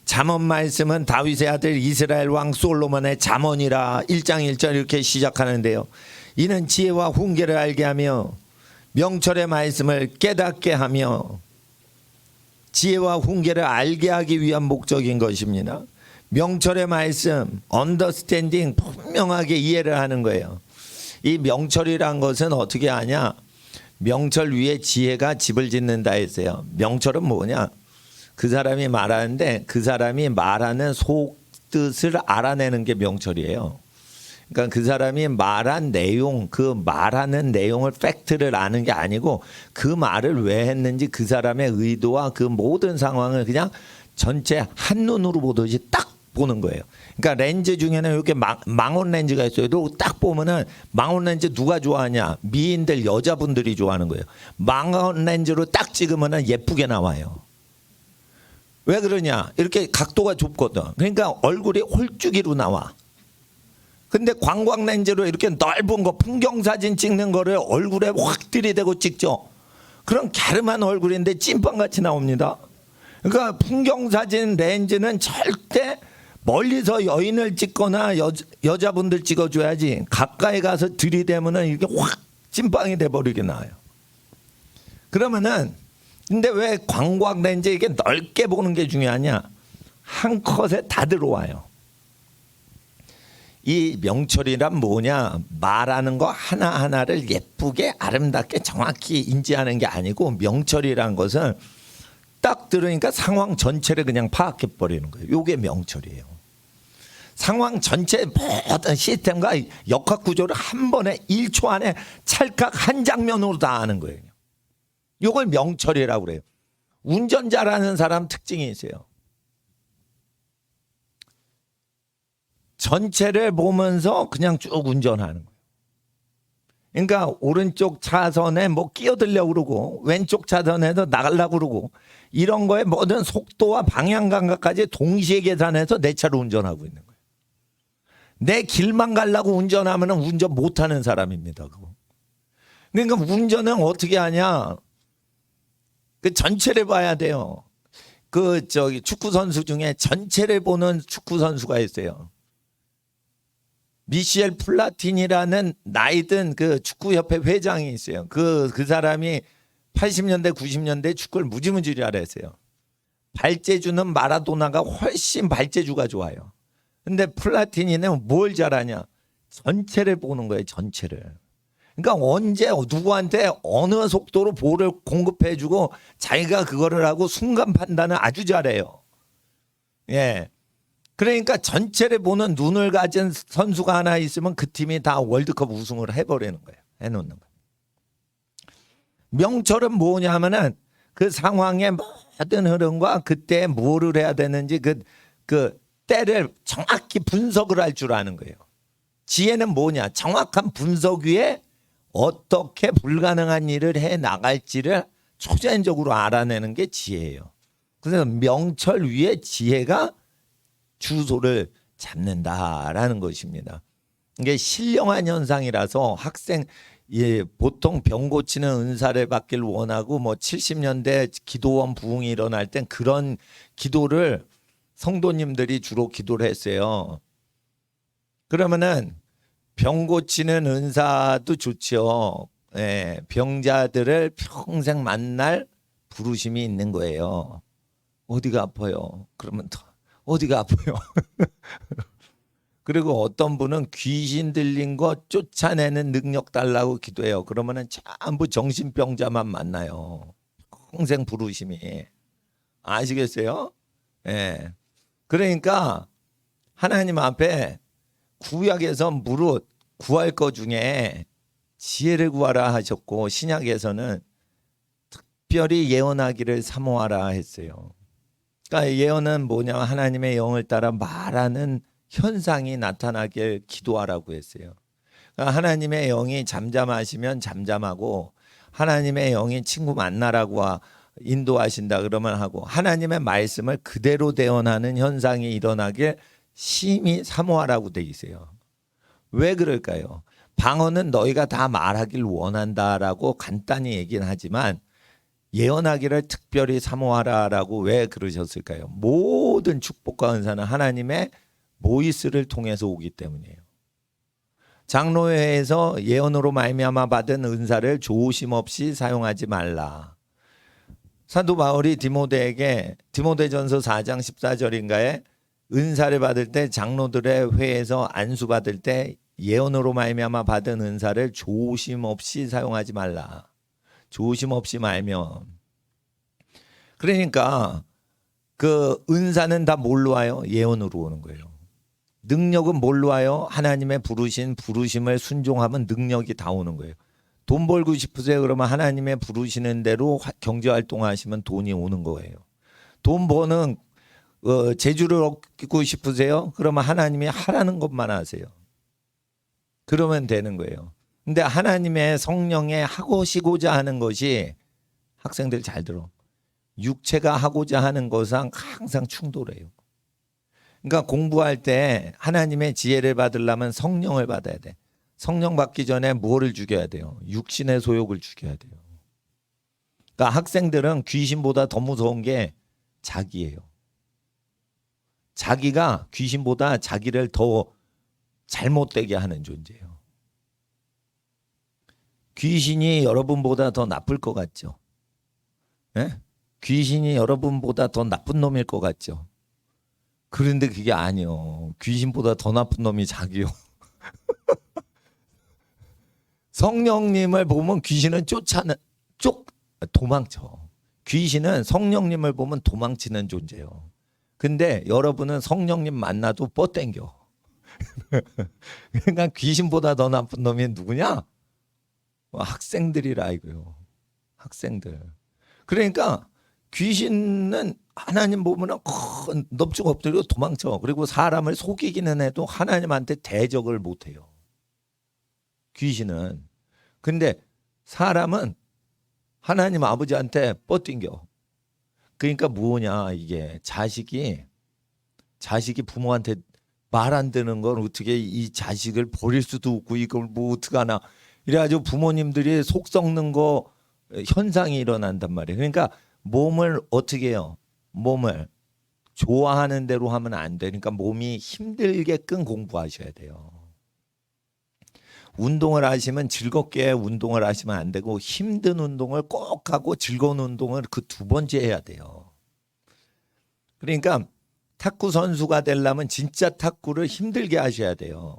잠언 말씀은 다윗의 아들 이스라엘 왕 솔로몬의 잠언이라 1장 1절 이렇게 시작하는데요. 이는 지혜와 훈계를 알게 하며 명철의 말씀을 깨닫게 하며 지혜와 훈계를 알게 하기 위한 목적인 것입니다. 명철의 말씀, 언더스탠딩, 분명하게 이해를 하는 거예요. 이 명철이란 것은 어떻게 하냐? 명철 위에 지혜가 집을 짓는다 했어요. 명철은 뭐냐? 그 사람이 말하는데 그 사람이 말하는 속뜻을 알아내는 게 명철이에요. 그러니까 그 사람이 말한 내용, 그 말하는 내용을 팩트를 아는 게 아니고 그 말을 왜 했는지 그 사람의 의도와 그 모든 상황을 그냥 전체 한눈으로 보듯이 딱 보는 거예요. 그러니까 렌즈 중에는 이렇게 망원 렌즈가 있어요. 딱 보면은 망원 렌즈 누가 좋아하냐? 미인들, 여자분들이 좋아하는 거예요. 망원 렌즈로 딱 찍으면은 예쁘게 나와요. 왜 그러냐? 이렇게 각도가 좁거든. 그러니까 얼굴이 홀쭉이로 나와. 근데 광광 렌즈로 이렇게 넓은 거 풍경사진 찍는 거를 얼굴에 확 들이대고 찍죠. 그럼 갸름한 얼굴인데 찐빵같이 나옵니다. 그러니까 풍경사진 렌즈는 절대 멀리서 여인을 찍거나 여자분들 찍어줘야지 가까이 가서 들이대면은 이렇게 확 찐빵이 돼버리게 나와요. 그러면은 근데 왜 광광 렌즈 이게 넓게 보는 게 중요하냐? 한 컷에 다 들어와요. 이 명철이란 뭐냐? 말하는 거 하나하나를 예쁘게 아름답게 정확히 인지하는 게 아니고 명철이란 것은 딱 들으니까 상황 전체를 그냥 파악해 버리는 거예요. 이게 명철이에요. 상황 전체 모든 시스템과 역학 구조를 한 번에 1초 안에 찰칵 한 장면으로 다 아는 거예요. 이걸 명철이라고 그래요. 운전자라는 사람 특징이 있어요. 전체를 보면서 그냥 쭉 운전하는 거예요. 그러니까 오른쪽 차선에 뭐 끼어들려고 그러고 왼쪽 차선에서 나가려고 그러고 이런 거에 모든 속도와 방향 감각까지 동시에 계산해서 내 차로 운전하고 있는 거예요. 내 길만 가려고 운전하면 운전 못하는 사람입니다. 그거. 그러니까 운전은 어떻게 하냐? 그 전체를 봐야 돼요. 그 축구 선수 중에 전체를 보는 축구 선수가 있어요. 미셸 플라틴이라는 나이든 그 축구협회 회장이 있어요. 그 사람이 80년대 90년대 축구를 무지무지 잘했어요. 발재주는 마라도나가 훨씬 발재주가 좋아요. 근데 플라티니는 뭘 잘하냐? 전체를 보는 거예요. 전체를. 그러니까 언제 누구한테 어느 속도로 볼을 공급해주고 자기가 그거를 하고 순간 판단을 아주 잘해요. 예. 그러니까 전체를 보는 눈을 가진 선수가 하나 있으면 그 팀이 다 월드컵 우승을 해버리는 거예요. 해놓는 거예요. 명철은 뭐냐 하면은 그 상황의 모든 흐름과 그때 뭐를 해야 되는지 그 때를 정확히 분석을 할 줄 아는 거예요. 지혜는 뭐냐? 정확한 분석 위에 어떻게 불가능한 일을 해 나갈지를 초자연적으로 알아내는 게 지혜예요. 그래서 명철 위에 지혜가 주소를 잡는다라는 것입니다. 이게 신령한 현상이라서 학생 보통 병 고치는 은사를 받기를 원하고 뭐 70년대 기도원 부흥이 일어날 땐 그런 기도를 성도님들이 주로 기도를 했어요. 그러면은 병 고치는 은사도 좋죠. 예, 병자들을 평생 만날 부르심이 있는 거예요. 어디가 아파요? 그러면 어디가 아파요? 그리고 어떤 분은 귀신 들린 거 쫓아내는 능력 달라고 기도해요. 그러면은 전부 정신병자만 만나요. 평생 부르심이. 아시겠어요? 예. 그러니까 하나님 앞에 구약에서 무릇 구할 것 중에 지혜를 구하라 하셨고 신약에서는 특별히 예언하기를 사모하라 했어요. 그러니까 예언은 뭐냐면 하나님의 영을 따라 말하는 현상이 나타나길 기도하라고 했어요. 그러니까 하나님의 영이 잠잠하시면 잠잠하고 하나님의 영이 친구 만나라고 인도하신다 그러면 하고 하나님의 말씀을 그대로 대언하는 현상이 일어나길 심히 사모하라고 돼 있어요. 왜 그럴까요? 방언은 너희가 다 말하길 원한다라고 간단히 얘기는 하지만 예언하기를 특별히 사모하라라고 왜 그러셨을까요? 모든 축복과 은사는 하나님의 모이스를 통해서 오기 때문이에요. 장로회에서 예언으로 말미암아 받은 은사를 조심 없이 사용하지 말라. 사도 바울이 디모데전서 4장 14절인가에 은사를 받을 때 장로들의 회에서 안수 받을 때 예언으로 말미암아 받은 은사를 조심 없이 사용하지 말라. 조심 없이 말면, 그러니까 그 은사는 다 뭘로 와요? 예언으로 오는 거예요. 능력은 뭘로 와요? 하나님의 부르심을 순종하면 능력이 다 오는 거예요. 돈 벌고 싶으세요? 그러면 하나님의 부르시는 대로 경제활동하시면 돈이 오는 거예요. 돈 버는 재주를 얻고 싶으세요? 그러면 하나님이 하라는 것만 하세요. 그러면 되는 거예요. 근데 하나님의 성령에 하시고자 하는 것이, 학생들 잘 들어, 육체가 하고자 하는 것은 항상 충돌해요. 그러니까 공부할 때 하나님의 지혜를 받으려면 성령을 받아야 돼. 성령 받기 전에 무엇을 죽여야 돼요? 육신의 소욕을 죽여야 돼요. 그러니까 학생들은 귀신보다 더 무서운 게 자기예요. 자기가 귀신보다 자기를 더 잘못되게 하는 존재예요. 귀신이 여러분보다 더 나쁠 것 같죠? 네? 귀신이 여러분보다 더 나쁜 놈일 것 같죠? 그런데 그게 아니요. 귀신보다 더 나쁜 놈이 자기요. 성령님을 보면 귀신은 도망쳐. 귀신은 성령님을 보면 도망치는 존재예요. 근데 여러분은 성령님 만나도 뻗땡겨. 그러니까 귀신보다 더 나쁜 놈이 누구냐? 학생들이라 이거요. 학생들. 그러니까 귀신은 하나님 보면 넙죽 엎드리고 도망쳐. 그리고 사람을 속이기는 해도 하나님한테 대적을 못해요. 귀신은. 근데 사람은 하나님 아버지한테 뻗띵겨. 그러니까 뭐냐 이게, 자식이 부모한테 말 안 듣는 건 어떻게 이 자식을 버릴 수도 없고 이걸 뭐 어떡하나 이래가지고 부모님들이 속 썩는 거 현상이 일어난단 말이에요. 그러니까 몸을 어떻게 해요? 몸을 좋아하는 대로 하면 안 돼. 그러니까 몸이 힘들게끔 공부하셔야 돼요. 운동을 하시면 즐겁게 운동을 하시면 안 되고, 힘든 운동을 꼭 하고 즐거운 운동을 그 두 번째 해야 돼요. 그러니까 탁구 선수가 되려면 진짜 탁구를 힘들게 하셔야 돼요.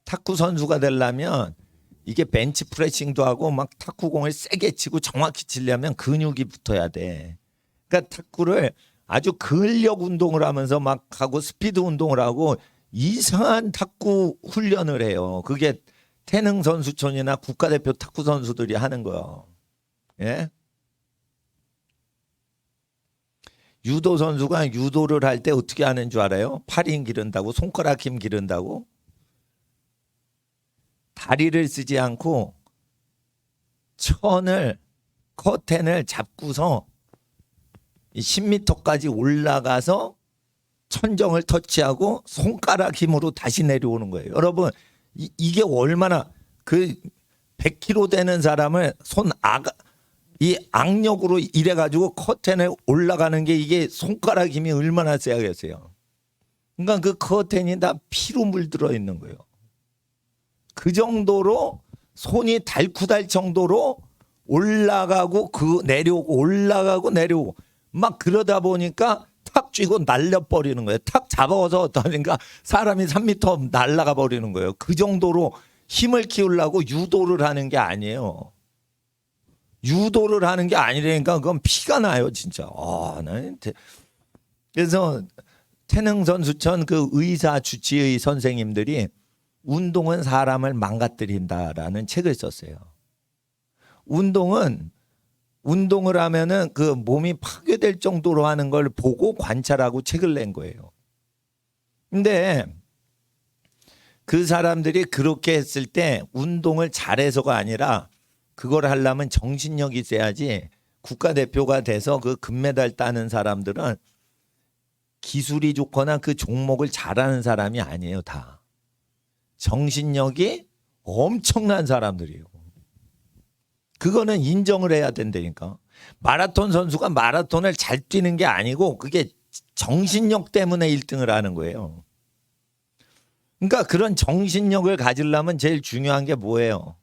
탁구 선수가 되려면 이게 벤치 프레싱도 하고 막 탁구공을 세게 치고 정확히 치려면 근육이 붙어야 돼. 그러니까 탁구를 아주 근력 운동을 하면서 막 하고 스피드 운동을 하고 이상한 탁구 훈련을 해요. 그게 태능 선수촌이나 국가대표 탁구 선수들이 하는 거예요. 예? 유도 선수가 유도를 할 때 어떻게 하는 줄 알아요? 팔 힘 기른다고, 손가락 힘 기른다고. 다리를 쓰지 않고 커튼을 잡고서 10m까지 올라가서 천정을 터치하고 손가락 힘으로 다시 내려오는 거예요. 여러분 이게 얼마나, 그 100kg 되는 사람을 이 악력으로 이래가지고 커튼에 올라가는 게, 이게 손가락 힘이 얼마나 세야겠어요. 그러니까 그 커튼이 다 피로 물들어 있는 거예요. 그 정도로 손이 닳을 정도로 올라가고 내려오고 올라가고 내려오고 막 그러다 보니까 탁 쥐고 날려버리는 거예요. 탁 잡아서 그러니까 사람이 3m 날아가 버리는 거예요. 그 정도로 힘을 키우려고 유도를 하는 게 아니에요. 유도를 하는 게 아니라니까 그건 피가 나요 진짜. 그래서 태능 선수촌 그 의사 주치의 선생님들이 운동은 사람을 망가뜨린다라는 책을 썼어요. 운동을 하면은 그 몸이 파괴될 정도로 하는 걸 보고 관찰하고 책을 낸 거예요. 근데 그 사람들이 그렇게 했을 때 운동을 잘해서가 아니라, 그걸 하려면 정신력이 있어야지. 국가대표가 돼서 그 금메달 따는 사람들은 기술이 좋거나 그 종목을 잘하는 사람이 아니에요. 다 정신력이 엄청난 사람들이에요. 그거는 인정을 해야 된다니까. 마라톤 선수가 마라톤을 잘 뛰는 게 아니고 그게 정신력 때문에 1등을 하는 거예요. 그러니까 그런 정신력을 가지려면 제일 중요한 게 뭐예요?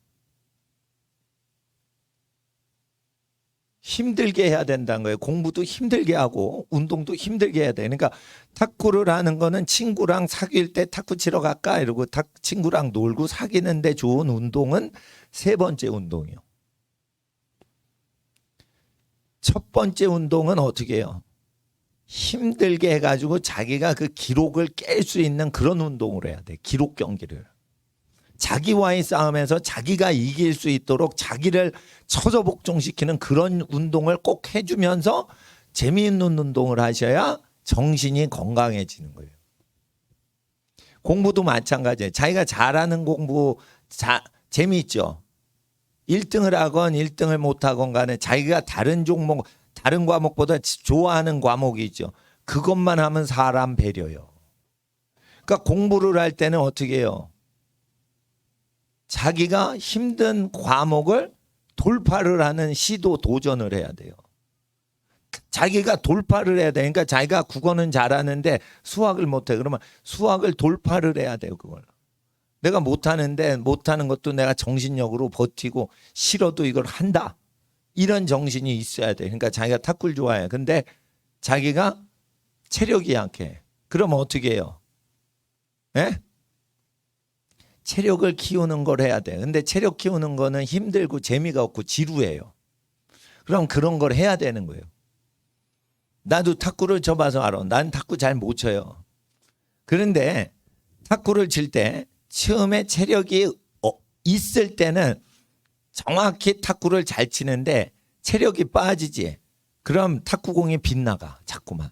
힘들게 해야 된다는 거예요. 공부도 힘들게 하고 운동도 힘들게 해야 돼. 그러니까 탁구를 하는 거는 친구랑 사귈 때 탁구 치러 갈까 이러고 친구랑 놀고 사귀는데 좋은 운동은 세 번째 운동이요. 첫 번째 운동은 어떻게 해요? 힘들게 해가지고 자기가 그 기록을 깰 수 있는 그런 운동을 해야 돼. 기록 경기를. 자기와의 싸움에서 자기가 이길 수 있도록 자기를 처서복종시키는 그런 운동을 꼭 해주면서 재미있는 운동을 하셔야 정신이 건강해지는 거예요. 공부도 마찬가지예요. 자기가 잘하는 공부 재미있죠. 1등을 하건 1등을 못하건 간에 자기가 다른 종목 다른 과목보다 좋아하는 과목이 있죠. 그것만 하면 사람 배려요. 그러니까 공부를 할 때는 어떻게 해요? 자기가 힘든 과목을 돌파를 하는 시도 도전을 해야 돼요. 자기가 돌파를 해야 돼. 그러니까 자기가 국어는 잘하는데 수학을 못해. 그러면 수학을 돌파를 해야 돼요. 그걸. 내가 못하는데 못하는 것도 내가 정신력으로 버티고 싫어도 이걸 한다. 이런 정신이 있어야 돼. 그러니까 자기가 탁구를 좋아해. 근데 자기가 체력이 약해. 그럼 어떻게 해요? 예? 체력을 키우는 걸 해야 돼. 근데 체력 키우는 거는 힘들고 재미가 없고 지루해요. 그럼 그런 걸 해야 되는 거예요. 나도 탁구를 쳐봐서 알아. 난 탁구 잘 못 쳐요. 그런데 탁구를 칠 때 처음에 체력이 있을 때는 정확히 탁구를 잘 치는데 체력이 빠지지. 그럼 탁구공이 빗나가 자꾸만.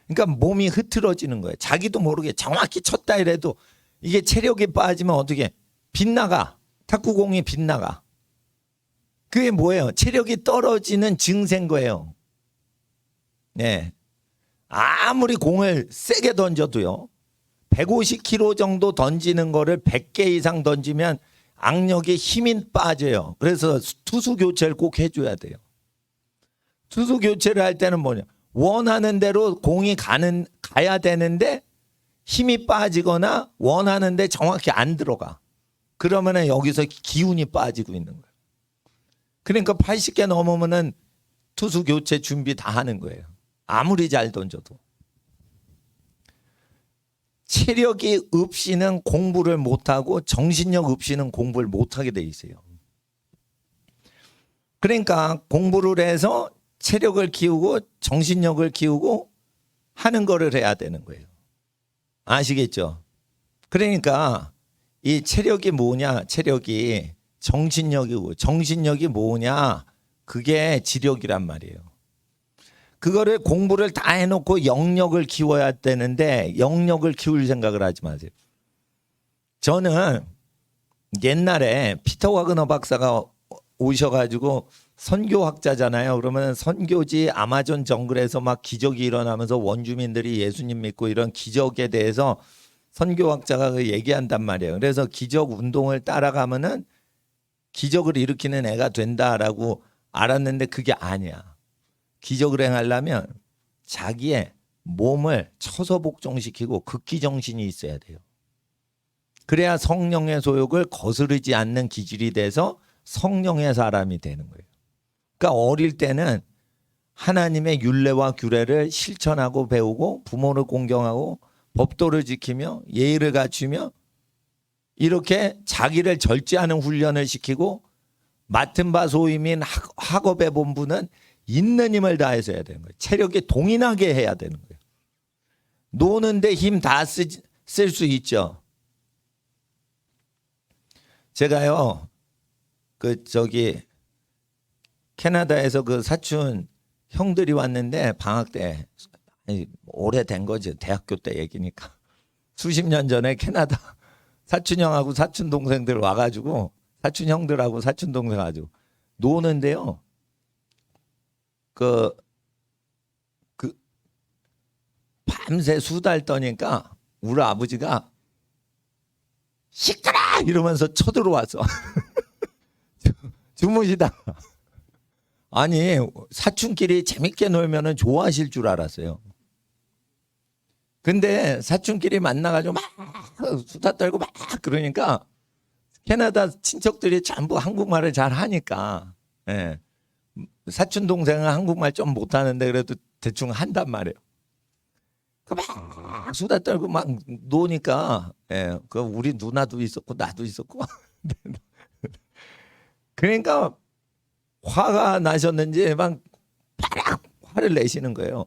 그러니까 몸이 흐트러지는 거예요. 자기도 모르게 정확히 쳤다 이래도 이게 체력이 빠지면 어떻게 빗나가. 탁구공이 빗나가. 그게 뭐예요? 체력이 떨어지는 증세인 거예요. 네. 아무리 공을 세게 던져도요. 150kg 정도 던지는 거를 100개 이상 던지면 악력에 힘이 빠져요. 그래서 투수 교체를 꼭 해줘야 돼요. 투수 교체를 할 때는 뭐냐? 원하는 대로 공이 가야 되는데 힘이 빠지거나 원하는데 정확히 안 들어가. 그러면은 여기서 기운이 빠지고 있는 거예요. 그러니까 80개 넘으면은 투수 교체 준비 다 하는 거예요. 아무리 잘 던져도. 체력이 없이는 공부를 못하고 정신력 없이는 공부를 못하게 돼 있어요. 그러니까 공부를 해서 체력을 키우고 정신력을 키우고 하는 거를 해야 되는 거예요. 아시겠죠? 그러니까 이 체력이 뭐냐? 체력이 정신력이고 정신력이 뭐냐? 그게 지력이란 말이에요. 그거를 공부를 다 해놓고 영역을 키워야 되는데 영역을 키울 생각을 하지 마세요. 저는 옛날에 피터 와그너 박사가 오셔가지고 선교학자잖아요. 그러면 선교지 아마존 정글에서 막 기적이 일어나면서 원주민들이 예수님 믿고 이런 기적에 대해서 선교학자가 얘기한단 말이에요. 그래서 기적 운동을 따라가면은 기적을 일으키는 애가 된다라고 알았는데 그게 아니야. 기적을 행하려면 자기의 몸을 처서복종시키고 극기정신이 있어야 돼요. 그래야 성령의 소욕을 거스르지 않는 기질이 돼서 성령의 사람이 되는 거예요. 그러니까 어릴 때는 하나님의 율례와 규례를 실천하고 배우고 부모를 공경하고 법도를 지키며 예의를 갖추며 이렇게 자기를 절제하는 훈련을 시키고 맡은 바 소임인 학업의 본분은 있는 힘을 다해서 해야 되는 거예요. 체력이 동인하게 해야 되는 거예요. 노는데 힘 다 쓸 수 있죠. 제가요, 캐나다에서 그 사촌 형들이 왔는데 방학 때, 오래된 거죠. 대학교 때 얘기니까. 수십 년 전에 캐나다 사촌 형하고 사촌 동생들 와가지고 사촌 형들하고 사촌 동생 가지고 노는데요. 밤새 수달 떠니까 우리 아버지가 시끄러 이러면서 쳐들어왔어. 주무시다. 아니 사춘끼리 재밌게 놀면은 좋아하실 줄 알았어요. 근데 사춘끼리 만나가지고 막 수다 떨고 막 그러니까 캐나다 친척들이 전부 한국말을 잘 하니까 예. 사촌 동생은 한국말 좀 못하는데 그래도 대충 한단 말이에요. 막 수다 떨고 막 노니까 예. 그 우리 누나도 있었고 나도 있었고 그러니까 화가 나셨는지 막 파락 화를 내시는 거예요.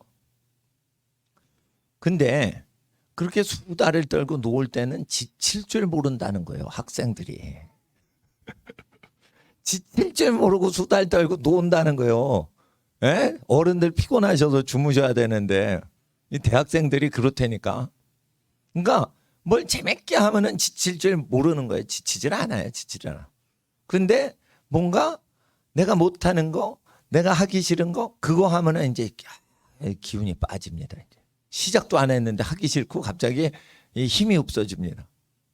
근데 그렇게 수다를 떨고 놀 때는 지칠 줄 모른다는 거예요. 학생들이. 지칠 줄 모르고 수다를 떨고 논다는 거예요. 에? 어른들 피곤하셔서 주무셔야 되는데 이 대학생들이 그렇다니까. 그러니까 뭘 재밌게 하면은 지칠 줄 모르는 거예요. 지치질 않아요. 지치질 않아. 근데 뭔가 내가 못하는 거, 내가 하기 싫은 거 그거 하면은 이제 기운이 빠집니다. 이제. 시작도 안 했는데 하기 싫고 갑자기 힘이 없어집니다.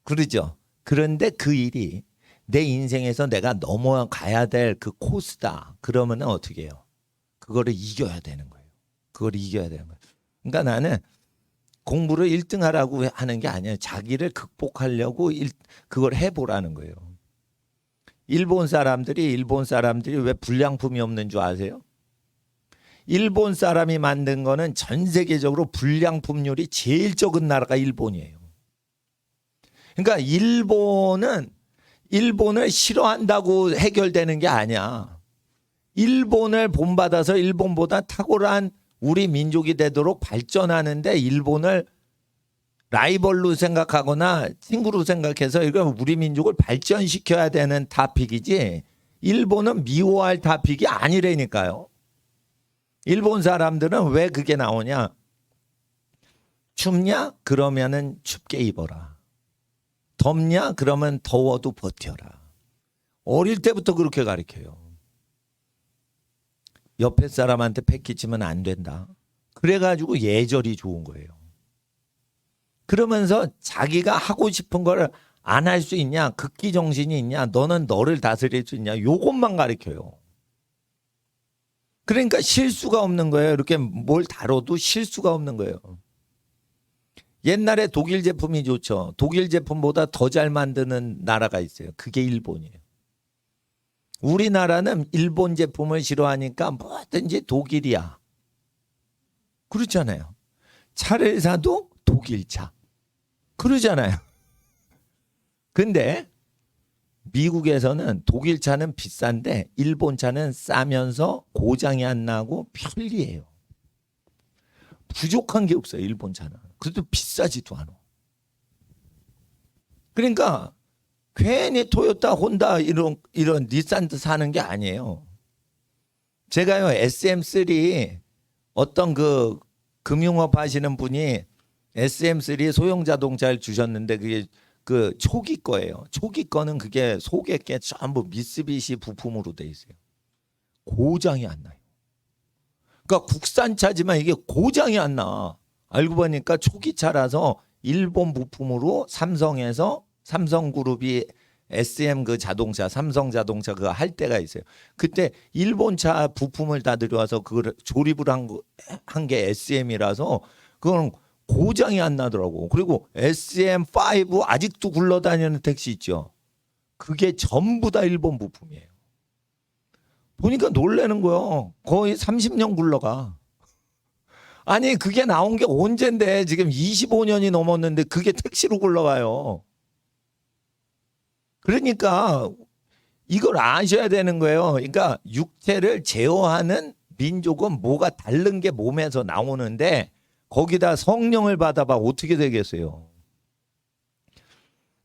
그러죠. 그런데 그 일이 내 인생에서 내가 넘어가야 될 그 코스다. 그러면 어떻게 해요? 그거를 이겨야 되는 거예요. 그거를 이겨야 되는 거예요. 그러니까 나는 공부를 1등 하라고 하는 게 아니에요. 자기를 극복하려고 그걸 해보라는 거예요. 일본 사람들이 왜 불량품이 없는 줄 아세요? 일본 사람이 만든 거는 전 세계적으로 불량품률이 제일 적은 나라가 일본이에요. 그러니까 일본을 싫어한다고 해결되는 게 아니야. 일본을 본받아서 일본보다 탁월한 우리 민족이 되도록 발전하는데 일본을 라이벌로 생각하거나 친구로 생각해서 이거 우리 민족을 발전시켜야 되는 타픽이지 일본은 미워할 타픽이 아니라니까요. 일본 사람들은 왜 그게 나오냐? 춥냐? 그러면은 춥게 입어라. 덥냐? 그러면 더워도 버텨라. 어릴 때부터 그렇게 가르쳐요. 옆에 사람한테 패기치면 안 된다. 그래가지고 예절이 좋은 거예요. 그러면서 자기가 하고 싶은 걸 안 할 수 있냐? 극기 정신이 있냐? 너는 너를 다스릴 수 있냐? 요것만 가르쳐요. 그러니까 실수가 없는 거예요. 이렇게 뭘 다뤄도 실수가 없는 거예요. 옛날에 독일 제품이 좋죠. 독일 제품보다 더 잘 만드는 나라가 있어요. 그게 일본이에요. 우리나라는 일본 제품을 싫어하니까 뭐든지 독일이야. 그렇잖아요. 차를 사도 독일차. 그러잖아요. 근데 미국에서는 독일 차는 비싼데 일본 차는 싸면서 고장이 안 나고 편리해요. 부족한 게 없어요. 일본 차는. 그래도 비싸지도 않아. 그러니까 괜히 토요타, 혼다 이런 닛산도 사는 게 아니에요. 제가요 SM3 어떤 그 금융업 하시는 분이 SM3 소형 자동차를 주셨는데 그게 그 초기 거예요. 초기 거는 그게 속에 게 전부 미쓰비시 부품으로 돼 있어요. 고장이 안 나요. 그러니까 국산차지만 이게 고장이 안 나. 알고 보니까 초기 차라서 일본 부품으로 삼성에서 삼성그룹이 SM 그 자동차, 삼성 자동차 그거 할 때가 있어요. 그때 일본 차 부품을 다 들여와서 그걸 조립을 한 게 SM이라서 그건 고장이 안 나더라고. 그리고 SM5 아직도 굴러다니는 택시 있죠. 그게 전부 다 일본 부품이에요. 보니까 놀라는 거예요. 거의 30년 굴러가. 아니 그게 나온 게 언젠데 지금 25년이 넘었는데 그게 택시로 굴러가요. 그러니까 이걸 아셔야 되는 거예요. 그러니까 육체를 제어하는 민족은 뭐가 다른 게 몸에서 나오는데 거기다 성령을 받아봐 어떻게 되겠어요?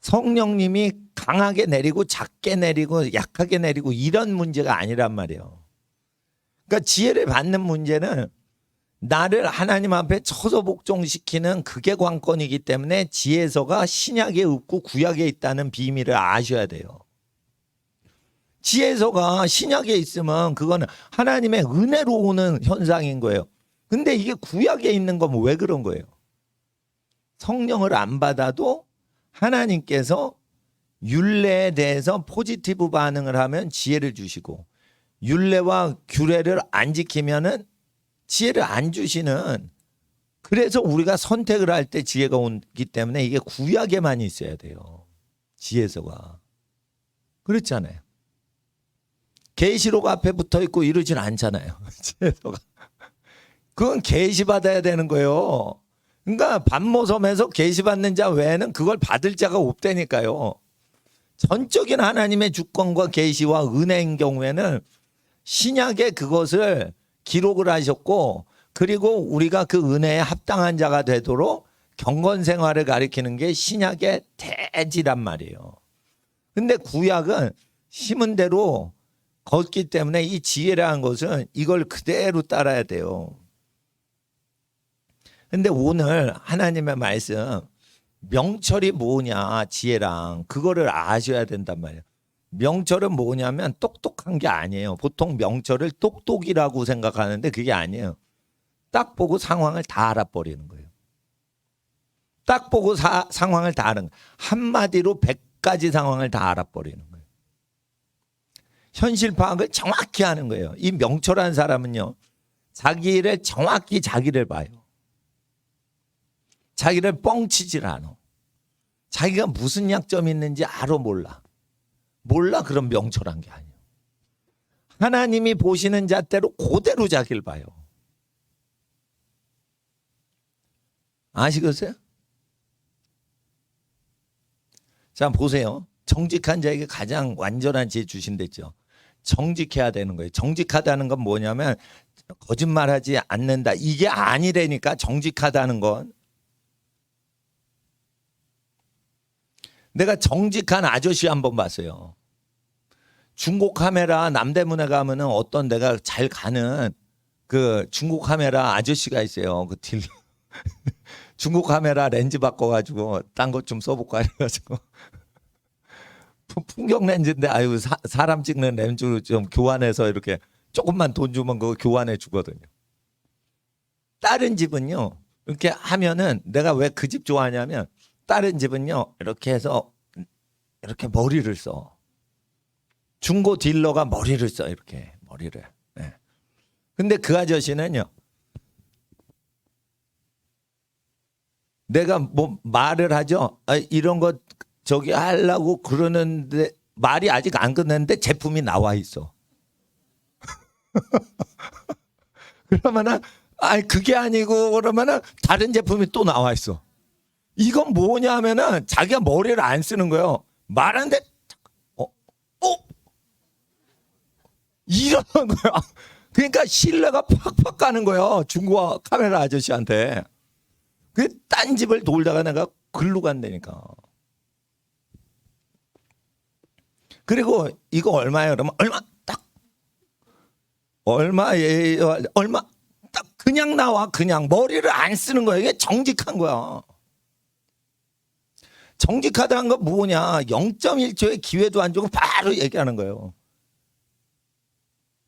성령님이 강하게 내리고 작게 내리고 약하게 내리고 이런 문제가 아니란 말이에요. 그러니까 지혜를 받는 문제는 나를 하나님 앞에 처소 복종시키는 그게 관건이기 때문에 지혜서가 신약에 없고 구약에 있다는 비밀을 아셔야 돼요. 지혜서가 신약에 있으면 그거는 하나님의 은혜로 오는 현상인 거예요. 근데 이게 구약에 있는 건 왜 그런 거예요? 성령을 안 받아도 하나님께서 율례에 대해서 포지티브 반응을 하면 지혜를 주시고 율례와 규례를 안 지키면은 지혜를 안 주시는, 그래서 우리가 선택을 할 때 지혜가 오기 때문에 이게 구약에만 있어야 돼요. 지혜서가. 그렇잖아요. 계시록 앞에 붙어 있고 이러진 않잖아요. 지혜서가. 그건 계시받아야 되는 거예요. 그러니까 반모섬에서 계시받는 자 외에는 그걸 받을 자가 없다니까요. 전적인 하나님의 주권과 계시와 은혜인 경우에는 신약에 그것을 기록을 하셨고, 그리고 우리가 그 은혜에 합당한 자가 되도록 경건 생활을 가리키는 게 신약의 대지란 말이에요. 근데 구약은 심은 대로 걷기 때문에 이 지혜라는 것은 이걸 그대로 따라야 돼요. 근데 오늘 하나님의 말씀, 명철이 뭐냐, 지혜랑 그거를 아셔야 된단 말이에요. 명철은 뭐냐면 똑똑한 게 아니에요. 보통 명철을 똑똑이라고 생각하는데 그게 아니에요. 딱 보고 상황을 다 알아버리는 거예요. 딱 보고 상황을 다 아는 거예요. 한마디로 100가지 상황을 다 알아버리는 거예요. 현실 파악을 정확히 하는 거예요. 이 명철한 사람은요, 자기를 정확히 자기를 봐요. 자기를 뻥치질 않아. 자기가 무슨 약점이 있는지 알아 몰라. 몰라, 그럼 명철한 게 아니에요. 하나님이 보시는 잣대로 그대로 자기를 봐요. 아시겠어요? 자, 보세요. 정직한 자에게 가장 완전한 지혜 주신댔죠. 정직해야 되는 거예요. 정직하다는 건 뭐냐면 거짓말하지 않는다. 이게 아니라니까. 정직하다는 건. 내가 정직한 아저씨 한번 봤어요. 중고 카메라 남대문에 가면은 어떤 내가 잘 가는 그 중고 카메라 아저씨가 있어요. 그 딜러. 중고 카메라 렌즈 바꿔가지고 딴 것 좀 써볼까 해가지고 풍경 렌즈인데 아유 사람 찍는 렌즈로 좀 교환해서 이렇게 조금만 돈 주면 그거 교환해 주거든요. 다른 집은요 이렇게 하면은 내가 왜 그 집 좋아하냐면 다른 집은요 이렇게 해서 이렇게 머리를 써. 중고 딜러가 머리를 써 이렇게 머리를. 네. 근데 그 아저씨는요. 내가 뭐 말을 하죠. 아, 이런 거 저기 하려고 그러는데 말이 아직 안 끝났는데 제품이 나와 있어. 그러면은 아 그게 아니고 그러면은 다른 제품이 또 나와 있어. 이건 뭐냐 하면은 자기가 머리를 안 쓰는 거예요. 말하는데 이러는 거야. 그러니까 신뢰가 팍팍 가는 거예요. 중고 카메라 아저씨한테. 그 딴 집을 돌다가 내가 글로 간다니까. 그리고 이거 얼마예요? 그러면 얼마 딱 얼마예요? 얼마 딱 그냥 나와. 그냥 머리를 안 쓰는 거야. 이게 정직한 거야. 정직하다는 건 뭐냐? 0.1초의 기회도 안 주고 바로 얘기하는 거예요.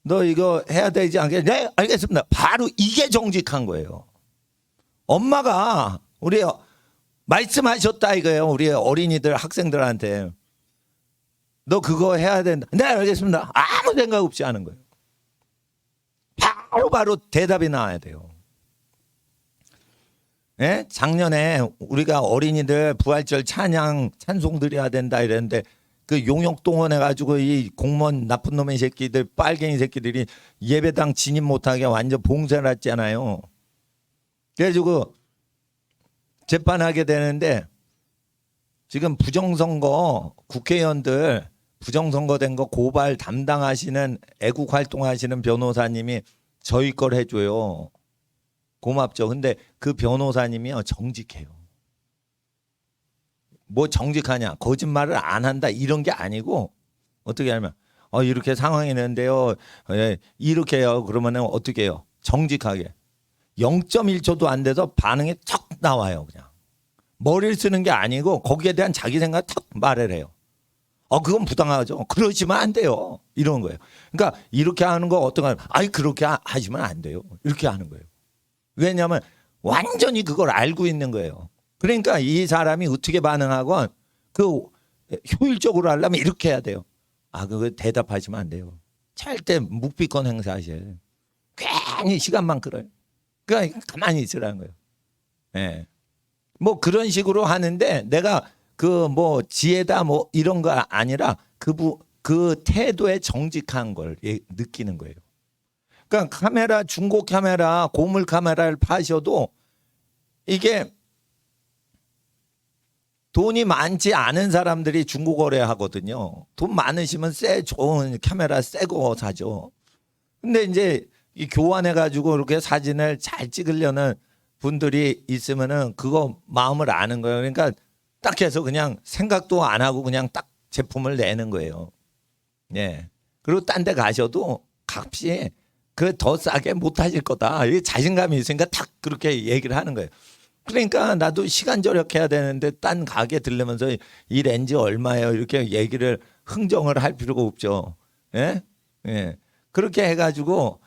너 이거 해야 되지 않겠냐? 네, 알겠습니다. 바로 이게 정직한 거예요. 엄마가 우리 말씀하셨다 이거예요. 우리 어린이들 학생들한테 너 그거 해야 된다. 네, 알겠습니다. 아무 생각 없이 하는 거예요. 바로 대답이 나와야 돼요. 예? 작년에 우리가 어린이들 부활절 찬양 찬송 드려야 된다 이랬는데 그 용역동원 해가지고 이 공무원 나쁜 놈의 새끼들 빨갱이 새끼들이 예배당 진입 못하게 완전 봉쇄를 했잖아요. 그래가지고 재판하게 되는데 지금 부정선거 국회의원들 부정선거 된 거 고발 담당하시는 애국 활동하시는 변호사님이 저희 걸 해줘요. 고맙죠. 근데 그 변호사님이요 정직해요. 뭐 정직하냐 거짓말을 안 한다 이런 게 아니고 어떻게 하면 이렇게 상황이 있는데요. 예, 이렇게 해요. 그러면은 어떻게 해요? 정직하게 0.1초도 안 돼서 반응이 턱 나와요. 그냥 머리를 쓰는 게 아니고 거기에 대한 자기 생각 턱 말을 해요. 그건 부당하죠. 그러시면 안 돼요. 이런 거예요. 그러니까 이렇게 하는 거 어떤가? 아니 그렇게 하시면 안 돼요. 이렇게 하는 거예요. 왜냐하면 완전히 그걸 알고 있는 거예요. 그러니까 이 사람이 어떻게 반응하건 그 효율적으로 하려면 이렇게 해야 돼요. 아, 그거 대답하시면 안 돼요. 절대 묵비권 행사하셔요. 괜히 시간만 끌어요. 그러니까 가만히 있으라는 거예요. 예. 뭐 그런 식으로 하는데 내가 그 뭐 지혜다 뭐 이런 거 아니라 그 태도의 정직한 걸 느끼는 거예요. 그러니까 카메라, 중고 카메라, 고물 카메라를 파셔도 이게 돈이 많지 않은 사람들이 중고 거래 하거든요. 돈 많으시면 좋은 카메라 새 거 사죠. 근데 이제 이 교환해 가지고 이렇게 사진을 잘 찍으려는 분들이 있으면은 그거 마음을 아는 거예요. 그러니까 딱 해서 그냥 생각도 안 하고 그냥 딱 제품을 내는 거예요. 예. 그리고 딴 데 가셔도 값이 그 더 싸게 못 하실 거다. 이 자신감이 있으니까 딱 그렇게 얘기를 하는 거예요. 그러니까 나도 시간 절약해야 되는데 딴 가게 들르면서 이 렌즈 얼마예요? 이렇게 얘기를 흥정을 할 필요가 없죠. 예? 예. 그렇게 해가지고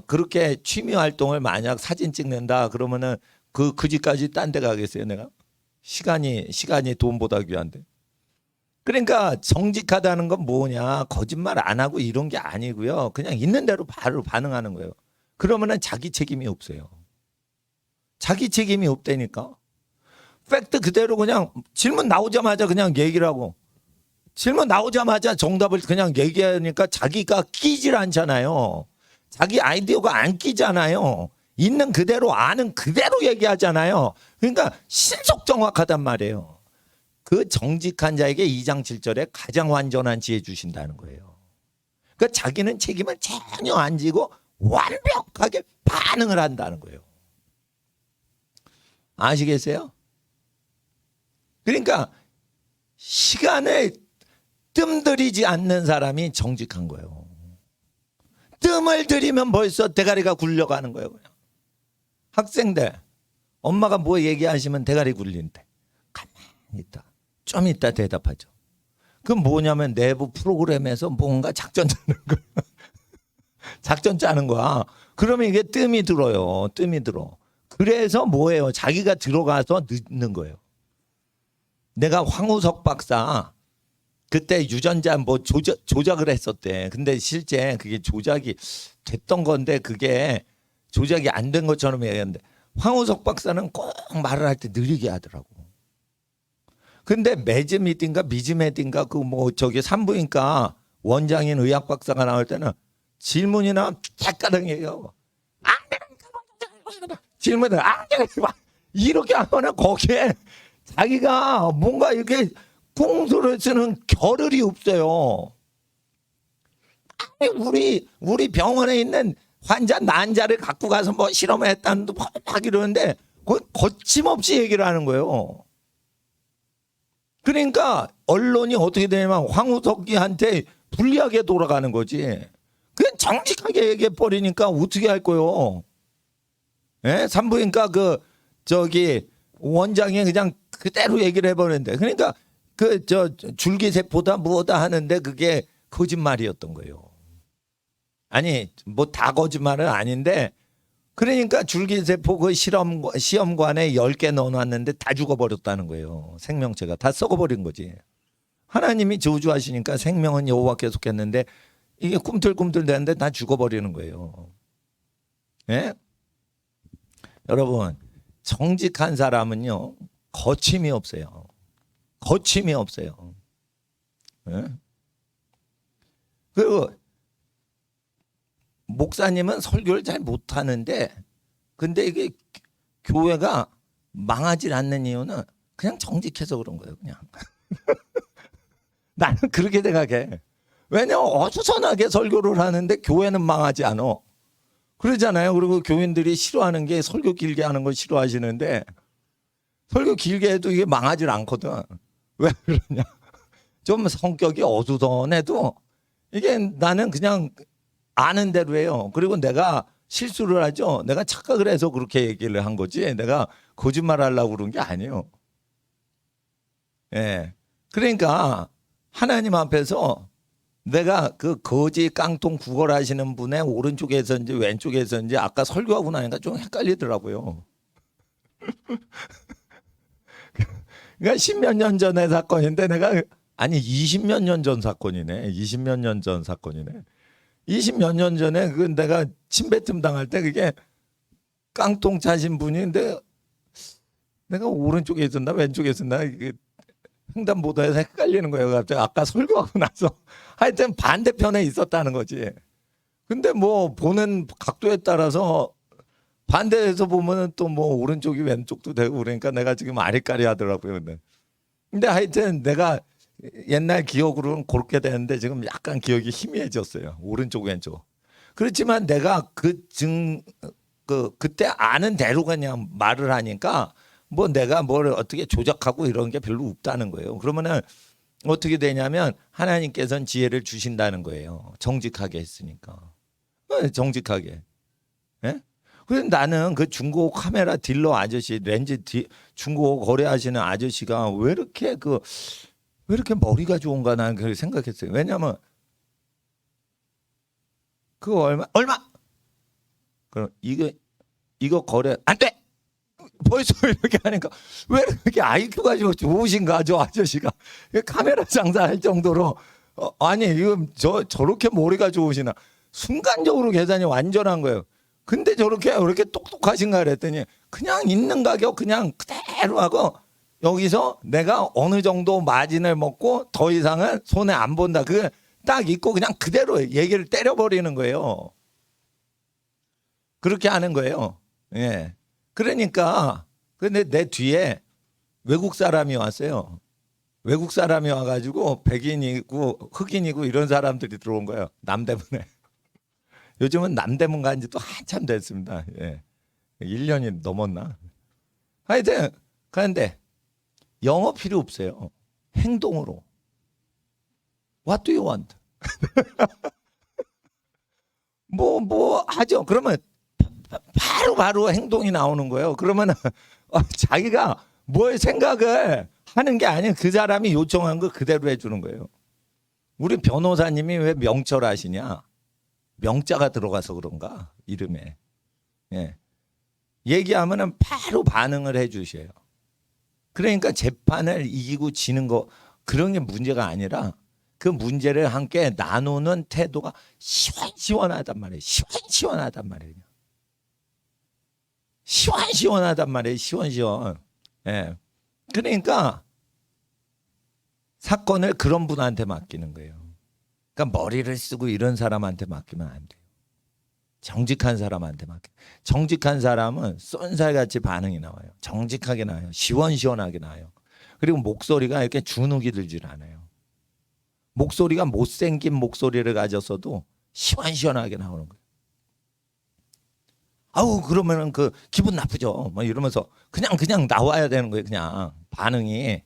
그렇게 취미 활동을 만약 사진 찍는다 그러면은 그 집까지 딴 데 가겠어요, 내가? 시간이 돈보다 귀한데. 그러니까 정직하다는 건 뭐냐? 거짓말 안 하고 이런 게 아니고요. 그냥 있는 대로 바로 반응하는 거예요. 그러면은 자기 책임이 없어요. 자기 책임이 없다니까. 팩트 그대로 그냥 질문 나오자마자 그냥 얘기를 하고 질문 나오자마자 정답을 그냥 얘기하니까 자기가 끼질 않잖아요. 자기 아이디어가 안 끼잖아요. 있는 그대로 아는 그대로 얘기하잖아요. 그러니까 신속 정확하단 말이에요. 그 정직한 자에게 2장 7절에 가장 완전한 지혜 주신다는 거예요. 그러니까 자기는 책임을 전혀 안 지고 완벽하게 반응을 한다는 거예요. 아시겠어요? 그러니까 시간을 뜸들이지 않는 사람이 정직한 거예요. 뜸을 들이면 벌써 대가리가 굴려가는 거예요. 그냥. 학생들 엄마가 뭐 얘기하시면 대가리 굴린대. 가만히 있다. 좀 있다 대답하죠. 그건 뭐냐면 내부 프로그램에서 뭔가 작전 짜는 거야. 작전 짜는 거야. 그러면 이게 뜸이 들어요. 뜸이 들어. 그래서 뭐예요? 자기가 들어가서 넣는 거예요. 내가 황우석 박사 그때 유전자 뭐 조작을 했었대. 근데 실제 그게 조작이 됐던 건데 그게 조작이 안 된 것처럼 얘기하는데 황우석 박사는 꼭 말을 할 때 느리게 하더라고. 근데 매즈미딘가 미즈메딘가 그 뭐 저기 산부인과 원장인 의학 박사가 나올 때는 질문이나 객가당 얘기하고 질문을 이렇게 하면은 거기에 자기가 뭔가 이렇게 풍수를 쓰는 겨를이 없어요. 아니 우리 병원에 있는 환자 난자를 갖고 가서 뭐 실험했다는 막 이러는데 거침없이 얘기를 하는 거예요. 그러니까 언론이 어떻게 되냐면 황우석이한테 불리하게 돌아가는 거지. 그냥 정직하게 얘기해 버리니까 어떻게 할 거요? 예? 산부인과 그 저기 원장이 그냥 그대로 얘기를 해버렸는데 그러니까 그 저 줄기세포다 뭐다 하는데 그게 거짓말이었던 거예요. 아니 뭐 다 거짓말은 아닌데 그러니까 줄기세포 그 시험관에 10개 넣어놨는데 다 죽어버렸다는 거예요. 생명체가 다 썩어버린 거지. 하나님이 저주하시니까 생명은 여호와께 속했는데 이게 꿈틀꿈틀 되는데 다 죽어버리는 거예요. 예? 여러분 정직한 사람은요 거침이 없어요. 거침이 없어요. 예? 그리고 목사님은 설교를 잘 못하는데 근데 이게 교회가 망하지 않는 이유는 그냥 정직해서 그런 거예요. 그냥 나는 그렇게 생각해. 왜냐면 어수선하게 설교를 하는데 교회는 망하지 않아. 그러잖아요. 그리고 교인들이 싫어하는 게 설교 길게 하는 걸 싫어하시는데 설교 길게 해도 이게 망하지 않거든. 왜 그러냐. 좀 성격이 어수선해도 이게 나는 그냥 아는 대로 해요. 그리고 내가 실수를 하죠. 내가 착각을 해서 그렇게 얘기를 한 거지. 내가 거짓말 하려고 그런 게 아니에요. 예. 그러니까 하나님 앞에서 내가 그 거지 깡통 구걸하시는 분의 오른쪽에서인지 왼쪽에서인지 아까 설교하고 나니까 좀 헷갈리더라고요. 그러니까 십몇 년 전의 사건인데 내가 아니 20몇 년 전 사건이네. 20몇 년 전 사건이네. 20몇 년 전에 그 내가 침뱉음 당할 때 그게 깡통 차신 분인데 내가 오른쪽에 있었나 왼쪽에 있었나 이게 횡단보도에서 헷갈리는 거예요. 갑자기 아까 설교하고 나서 하여튼 반대편에 있었다는 거지. 근데 뭐 보는 각도에 따라서 반대에서 보면은 또 뭐 오른쪽이 왼쪽도 되고 그러니까 내가 지금 아리까리 하더라고요. 근데 하여튼 내가 옛날 기억으로는 그렇게 되는데 지금 약간 기억이 희미해졌어요. 오른쪽 왼쪽. 그렇지만 내가 그때 아는 대로 그냥 말을 하니까 뭐 내가 뭘 어떻게 조작하고 이런 게 별로 없다는 거예요. 그러면은 어떻게 되냐면 하나님께서는 지혜를 주신다는 거예요. 정직하게 했으니까. 정직하게. 예? 그래서 나는 그 중고 카메라 딜러 아저씨 중고 거래하시는 아저씨가 왜 이렇게 머리가 좋은가 나는 그렇게 생각했어요. 왜냐면 그거 얼마? 그럼 이거 거래 안 돼. 벌써 이렇게 하니까 왜 이렇게 IQ가 좋으신가 저 아저씨가 카메라 장사할 정도로 아니 이거 저렇게 머리가 좋으시나 순간적으로 계산이 완전한 거예요. 근데 저렇게 왜 이렇게 똑똑하신가 그랬더니 그냥 있는 가격 그냥 그대로 하고 여기서 내가 어느 정도 마진을 먹고 더 이상은 손에 안 본다. 그게 딱 있고 그냥 그대로 얘기를 때려버리는 거예요. 그렇게 하는 거예요. 예. 그러니까 근데 내 뒤에 외국 사람이 왔어요. 외국 사람이 와가지고 백인이고 흑인이고 이런 사람들이 들어온 거예요. 남대문에. 요즘은 남대문 간 지도 한참 됐습니다. 예. 1년이 넘었나? 하여튼 그런데 영어 필요 없어요. 행동으로. What do you want? 뭐 하죠. 그러면 바로 행동이 나오는 거예요. 그러면 자기가 뭘 생각을 하는 게 아니라 그 사람이 요청한 거 그대로 해주는 거예요. 우리 변호사님이 왜 명철 하시냐? 명자가 들어가서 그런가? 이름에. 예. 얘기하면은 바로 반응을 해주셔요. 그러니까 재판을 이기고 지는 거 그런 게 문제가 아니라 그 문제를 함께 나누는 태도가 시원시원하단 말이에요. 시원시원하단 말이에요. 시원시원하단 말이에요. 시원시원. 예. 그러니까 사건을 그런 분한테 맡기는 거예요. 그러니까 머리를 쓰고 이런 사람한테 맡기면 안 돼요. 정직한 사람한테 맡겨. 정직한 사람은 쏜살같이 반응이 나와요. 정직하게 나와요. 시원시원하게 나와요. 그리고 목소리가 이렇게 주눅이 들질 않아요. 목소리가 못생긴 목소리를 가졌어도 시원시원하게 나오는 거예요. 아우 그러면은 그 기분 나쁘죠. 뭐 이러면서 그냥 나와야 되는 거예요. 그냥 반응이.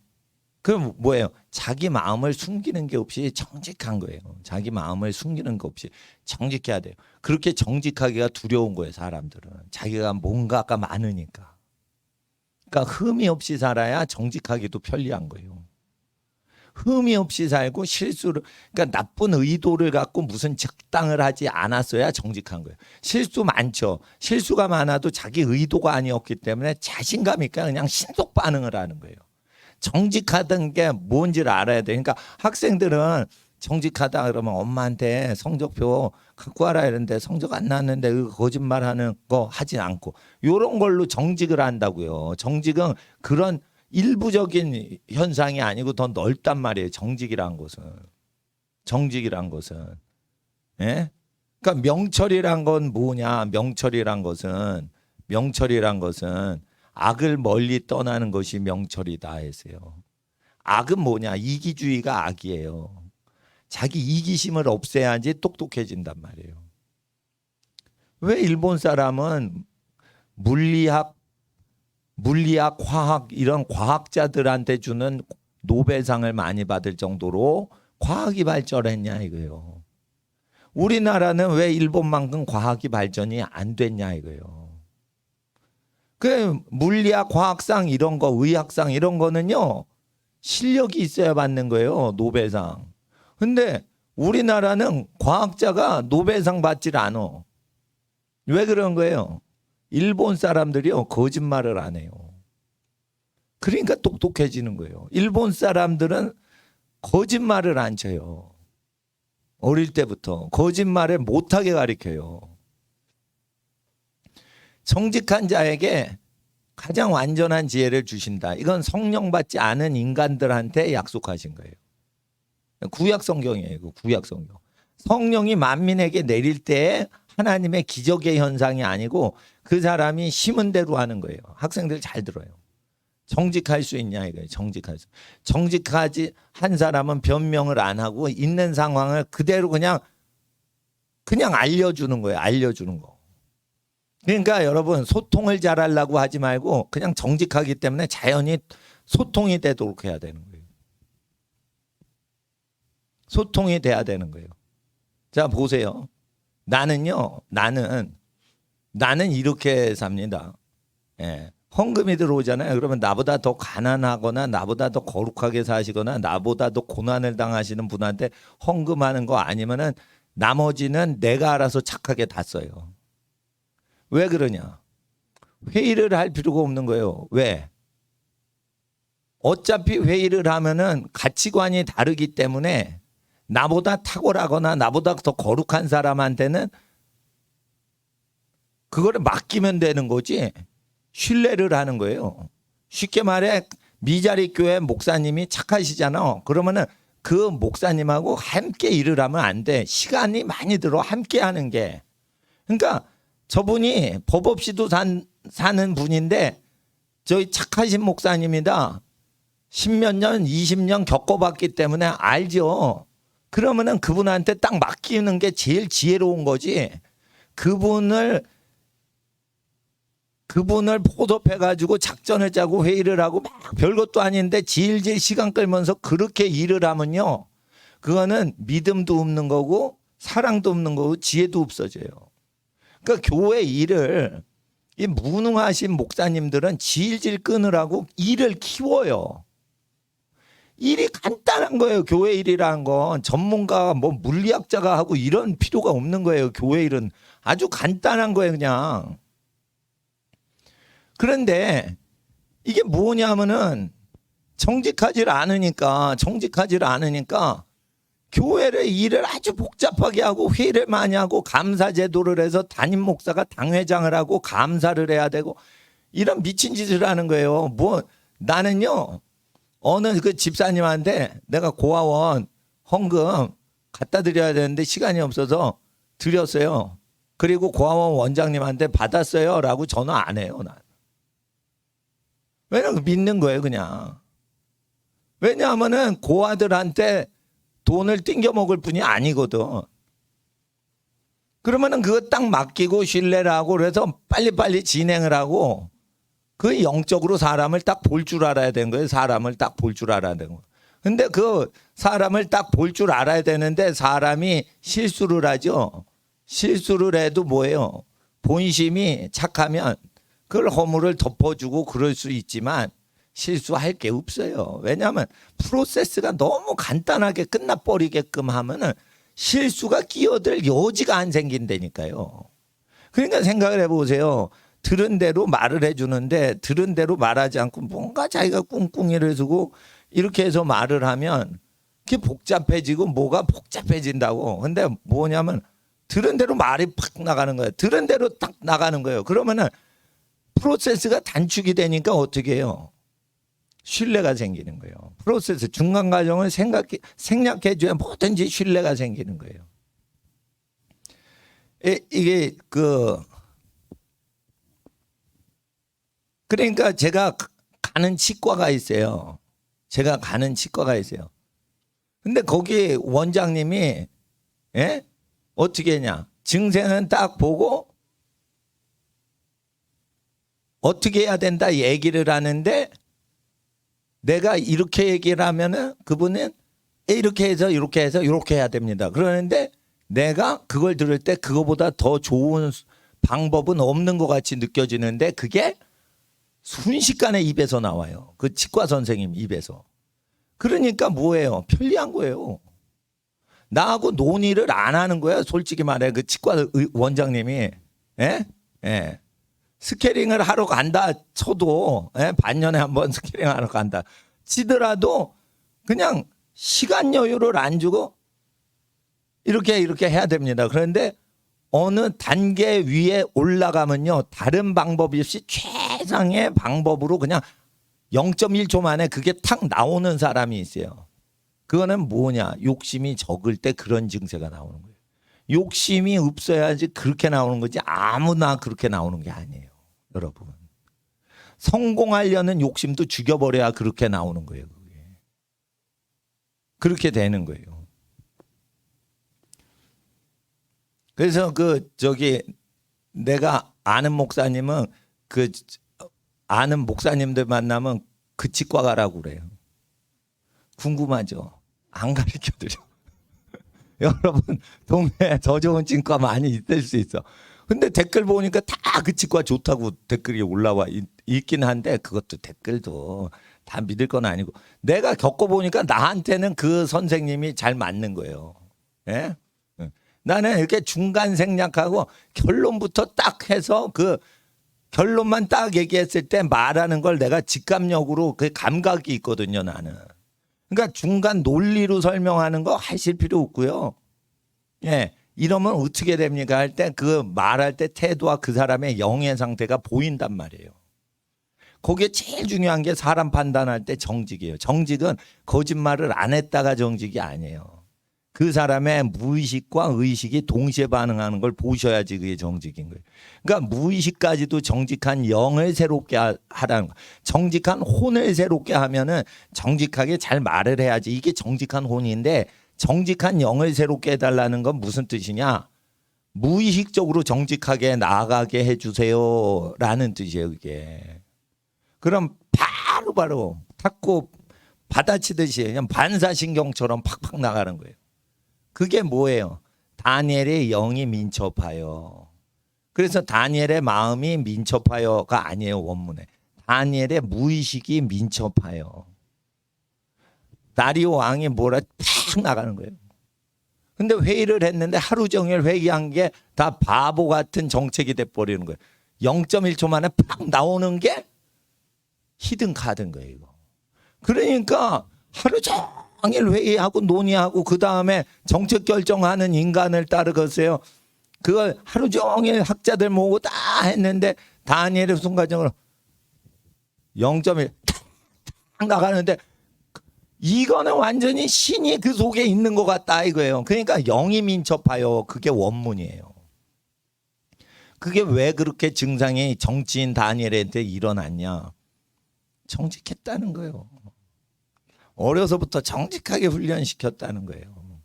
그럼 뭐예요? 자기 마음을 숨기는 게 없이 정직한 거예요. 자기 마음을 숨기는 거 없이 정직해야 돼요. 그렇게 정직하기가 두려운 거예요. 사람들은. 자기가 뭔가가 많으니까. 그러니까 흠이 없이 살아야 정직하기도 편리한 거예요. 흠이 없이 살고 실수를 그러니까 나쁜 의도를 갖고 무슨 적당을 하지 않았어야 정직한 거예요. 실수 많죠. 실수가 많아도 자기 의도가 아니었기 때문에 자신감 있게 그냥 신속 반응을 하는 거예요. 정직하던 게 뭔지를 알아야 돼. 그러니까 학생들은 정직하다 그러면 엄마한테 성적표 갖고 와라 이러는데 성적 안 나왔는데 거짓말하는 거 하지 않고 이런 걸로 정직을 한다고요. 정직은 그런 일부적인 현상이 아니고 더 넓단 말이에요. 정직이란 것은. 예? 그러니까 명철이란 건 뭐냐? 명철이란 것은 악을 멀리 떠나는 것이 명철이다 했어요. 악은 뭐냐? 이기주의가 악이에요. 자기 이기심을 없애야지 똑똑해진단 말이에요. 왜 일본 사람은 물리학, 화학 이런 과학자들한테 주는 노벨상을 많이 받을 정도로 과학이 발전했냐 이거예요. 우리나라는 왜 일본만큼 과학이 발전이 안 됐냐 이거예요. 그 물리학, 과학상 이런 거, 의학상 이런 거는요 실력이 있어야 받는 거예요. 노벨상. 근데 우리나라는 과학자가 노벨상 받질 않아. 왜 그런 거예요? 일본 사람들이요 거짓말을 안 해요. 그러니까 똑똑해지는 거예요. 일본 사람들은 거짓말을 안 쳐요. 어릴 때부터 거짓말을 못하게 가르쳐요. 정직한 자에게 가장 완전한 지혜를 주신다. 이건 성령 받지 않은 인간들한테 약속하신 거예요. 구약 성경이에요. 구약 성경. 성령이 만민에게 내릴 때 하나님의 기적의 현상이 아니고 그 사람이 심은 대로 하는 거예요. 학생들 잘 들어요. 정직할 수 있냐 이거예요. 정직하지 한 사람은 변명을 안 하고 있는 상황을 그대로 그냥 알려주는 거예요. 알려주는 거. 그러니까 여러분 소통을 잘하려고 하지 말고 그냥 정직하기 때문에 자연히 소통이 되도록 해야 되는 거예요. 소통이 돼야 되는 거예요. 자 보세요. 나는 이렇게 삽니다. 예. 헌금이 들어오잖아요. 그러면 나보다 더 가난하거나 나보다 더 거룩하게 사시거나 나보다 더 고난을 당하시는 분한테 헌금하는 거 아니면은 나머지는 내가 알아서 착하게 다 써요. 왜 그러냐? 회의를 할 필요가 없는 거예요. 왜? 어차피 회의를 하면은 가치관이 다르기 때문에 나보다 탁월하거나 나보다 더 거룩한 사람한테는 그거를 맡기면 되는 거지. 신뢰를 하는 거예요. 쉽게 말해 미자리 교회 목사님이 착하시잖아. 그러면은 그 목사님하고 함께 일을 하면 안 돼. 시간이 많이 들어 함께 하는 게. 그러니까 저분이 법 없이도 사는 분인데 저희 착하신 목사님이다. 10몇 년, 20년 겪어봤기 때문에 알죠. 그러면은 그분한테 딱 맡기는 게 제일 지혜로운 거지. 그분을 포섭해가지고 작전을 짜고 회의를 하고 막 별것도 아닌데 질질 시간 끌면서 그렇게 일을 하면요. 그거는 믿음도 없는 거고 사랑도 없는 거고 지혜도 없어져요. 그러니까 교회 일을 이 무능하신 목사님들은 질질 끊으라고 일을 키워요. 일이 간단한 거예요. 교회 일이라는 건 전문가 뭐 물리학자가 하고 이런 필요가 없는 거예요. 교회 일은 아주 간단한 거예요. 그냥. 그런데 이게 뭐냐면은 정직하지 않으니까 교회를 일을 아주 복잡하게 하고 회의를 많이 하고 감사 제도를 해서 담임 목사가 당회장을 하고 감사를 해야 되고 이런 미친 짓을 하는 거예요. 뭐 나는요 어느 그 집사님한테 내가 고아원 헌금 갖다 드려야 되는데 시간이 없어서 드렸어요. 그리고 고아원 원장님한테 받았어요 라고 전화 안 해요. 난. 왜냐면 믿는 거예요 그냥. 왜냐하면은 고아들한테 돈을 띵겨 먹을 뿐이 아니거든. 그러면은 그거 딱 맡기고 신뢰를 하고 그래서 빨리빨리 진행을 하고 그 영적으로 사람을 딱 볼 줄 알아야 되는 거예요. 사람을 딱 볼 줄 알아야 되는 거예요. 근데 그 사람을 딱 볼 줄 알아야 되는데 사람이 실수를 하죠. 실수를 해도 뭐예요? 본심이 착하면 그걸 허물을 덮어주고 그럴 수 있지만 실수할 게 없어요. 왜냐하면 프로세스가 너무 간단하게 끝나버리게끔 하면은 실수가 끼어들 여지가 안 생긴다니까요. 그러니까 생각을 해보세요. 들은 대로 말을 해주는데 들은 대로 말하지 않고 뭔가 자기가 꿍꿍이를 쓰고 이렇게 해서 말을 하면 그게 복잡해지고 뭐가 복잡해진다고. 근데 뭐냐면 들은 대로 말이 팍 나가는 거예요. 들은 대로 딱 나가는 거예요. 그러면은 프로세스가 단축이 되니까 어떻게 해요? 신뢰가 생기는 거예요. 프로세스 중간 과정을 생략해 줘야 뭐든지 신뢰가 생기는 거예요. 이게 그러니까 제가 가는 치과가 있어요. 근데 거기 원장님이 어떻게 했냐? 증세는 딱 보고 어떻게 해야 된다 얘기를 하는데 내가 이렇게 얘기를 하면은 그분은 이렇게 해서 이렇게 해야 됩니다. 그러는데 내가 그걸 들을 때 그거보다 더 좋은 방법은 없는 것 같이 느껴지는데 그게 순식간에 입에서 나와요. 그 치과 선생님 입에서. 그러니까 뭐예요? 편리한 거예요. 나하고 논의를 안 하는 거야. 솔직히 말해 그 치과 원장님이. 스케일링을 하러 간다 쳐도 반년에 한 번 스케일링 하러 간다 치더라도 그냥 시간 여유를 안 주고 이렇게 해야 됩니다. 그런데 어느 단계 위에 올라가면요, 다른 방법이 없이 최상의 방법으로 그냥 0.1초 만에 그게 탁 나오는 사람이 있어요. 그거는 뭐냐? 욕심이 적을 때 그런 증세가 나오는 거예요. 욕심이 없어야지 그렇게 나오는 거지 아무나 그렇게 나오는 게 아니에요. 여러분. 성공하려는 욕심도 죽여버려야 그렇게 나오는 거예요. 그게. 그렇게 되는 거예요. 그래서 내가 아는 목사님은 아는 목사님들 만나면 그 치과 가라고 그래요. 궁금하죠? 안 가르쳐드려. 여러분 동네에 더 좋은 치과 많이 있을 수 있어. 근데 댓글 보니까 다 그 치과 좋다고 댓글이 올라와 있긴 한데 그것도 댓글도 다 믿을 건 아니고 내가 겪어보니까 나한테는 그 선생님이 잘 맞는 거예요. 예? 나는 이렇게 중간 생략하고 결론부터 딱 해서 그 결론만 딱 얘기했을 때 말하는 걸 내가 직감력으로 그 감각이 있거든요, 나는. 그러니까 중간 논리로 설명하는 거 하실 필요 없고요. 예. 이러면 어떻게 됩니까? 할 때 그 말할 때 태도와 그 사람의 영의 상태가 보인단 말이에요. 거기에 제일 중요한 게 사람 판단할 때 정직이에요. 정직은 거짓말을 안 했다가 정직이 아니에요. 그 사람의 무의식과 의식이 동시에 반응하는 걸 보셔야지 그게 정직인 거예요. 그러니까 무의식까지도 정직한 영을 새롭게 하라는 거. 정직한 혼을 새롭게 하면은 정직하게 잘 말을 해야지. 이게 정직한 혼인데 정직한 영을 새롭게 해달라는 건 무슨 뜻이냐? 무의식적으로 정직하게 나아가게 해주세요라는 뜻이에요. 이게. 그럼 바로 탁구 받아치듯이 그냥 반사신경처럼 팍팍 나가는 거예요. 그게 뭐예요? 다니엘의 영이 민첩하여. 그래서 다니엘의 마음이 민첩하여가 아니에요. 원문에. 다니엘의 무의식이 민첩하여. 다리오 왕이 뭐라 팍 나가는 거예요. 근데 회의를 했는데 하루 종일 회의한 게 다 바보 같은 정책이 돼버리는 거예요. 0.1초 만에 팍 나오는 게 히든 카드인 거예요. 이거. 그러니까 하루 종일 회의하고 논의하고 그 다음에 정책 결정하는 인간을 따르겠어요. 그걸 하루 종일 학자들 모으고 다 했는데 다니엘의 순간적으로 0.1 탁 나가는데 이거는 완전히 신이 그 속에 있는 것 같다 이거예요. 그러니까 영이 민첩하여. 그게 원문이에요. 그게 왜 그렇게 증상이 정치인 다니엘한테 일어났냐? 정직했다는 거예요. 어려서부터 정직하게 훈련시켰다는 거예요.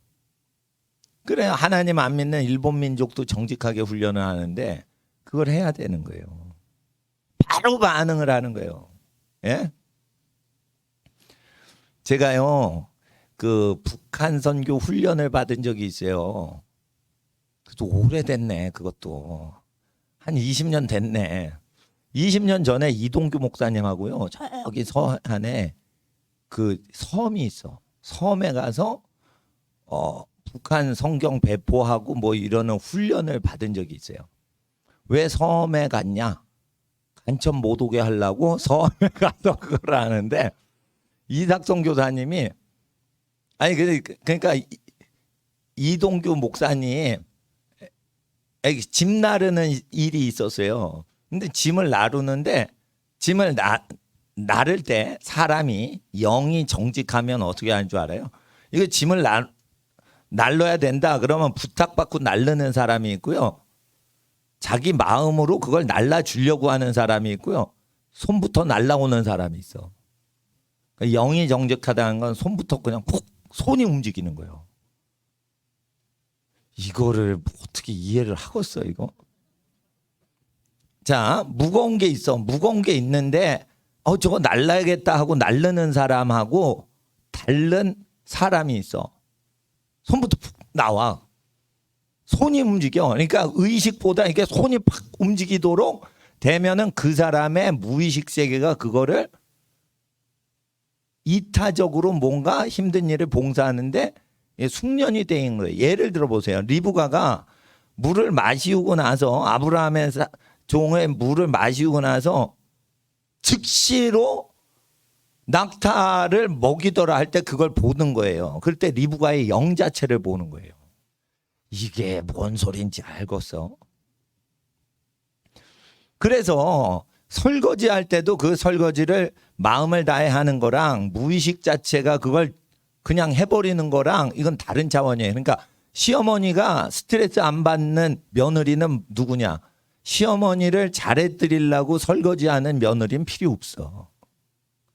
그래 하나님 안 믿는 일본 민족도 정직하게 훈련을 하는데 그걸 해야 되는 거예요. 바로 반응을 하는 거예요. 예? 제가요 그 북한 선교 훈련을 받은 적이 있어요. 그것도 오래됐네. 그것도 한 20년 됐네. 20년 전에 이동규 목사님하고요 저기 서안에 그 섬이 있어. 섬에 가서 북한 성경 배포하고 뭐 이러는 훈련을 받은 적이 있어요. 왜 섬에 갔냐? 간첩 못 오게 하려고 섬에 가서 그걸 하는데 이삭성 교사님이 아니 그러니까 이동규 목사님 짐 나르는 일이 있었어요. 근데 짐을 나르는데 짐을 나를 때 사람이 영이 정직하면 어떻게 하는 줄 알아요? 이거 짐을 날려야 된다 그러면 부탁받고 날르는 사람이 있고요. 자기 마음으로 그걸 날라주려고 하는 사람이 있고요. 손부터 날라오는 사람이 있어. 그러니까 영이 정직하다는 건 손부터 그냥 푹 손이 움직이는 거예요. 이거를 어떻게 이해를 하겠어 이거? 자, 무거운 게 있어. 무거운 게 있는데 저거 날라야겠다 하고 날르는 사람하고 다른 사람이 있어. 손부터 푹 나와. 손이 움직여. 그러니까 의식보다 이게 손이 팍 움직이도록 되면은 그 사람의 무의식 세계가 그거를 이타적으로 뭔가 힘든 일을 봉사하는데 숙련이 된 거예요. 예를 들어 보세요. 리브가가 물을 마시우고 나서 아브라함의 종의 물을 마시우고 나서 즉시로 낙타를 먹이더라 할 때 그걸 보는 거예요. 그럴 때 리브가의 영 자체를 보는 거예요. 이게 뭔 소리인지 알겠어. 그래서 설거지 할 때도 그 설거지를 마음을 다해 하는 거랑 무의식 자체가 그걸 그냥 해버리는 거랑 이건 다른 차원이에요. 그러니까 시어머니가 스트레스 안 받는 며느리는 누구냐? 시어머니를 잘해드리려고 설거지하는 며느리는 필요 없어.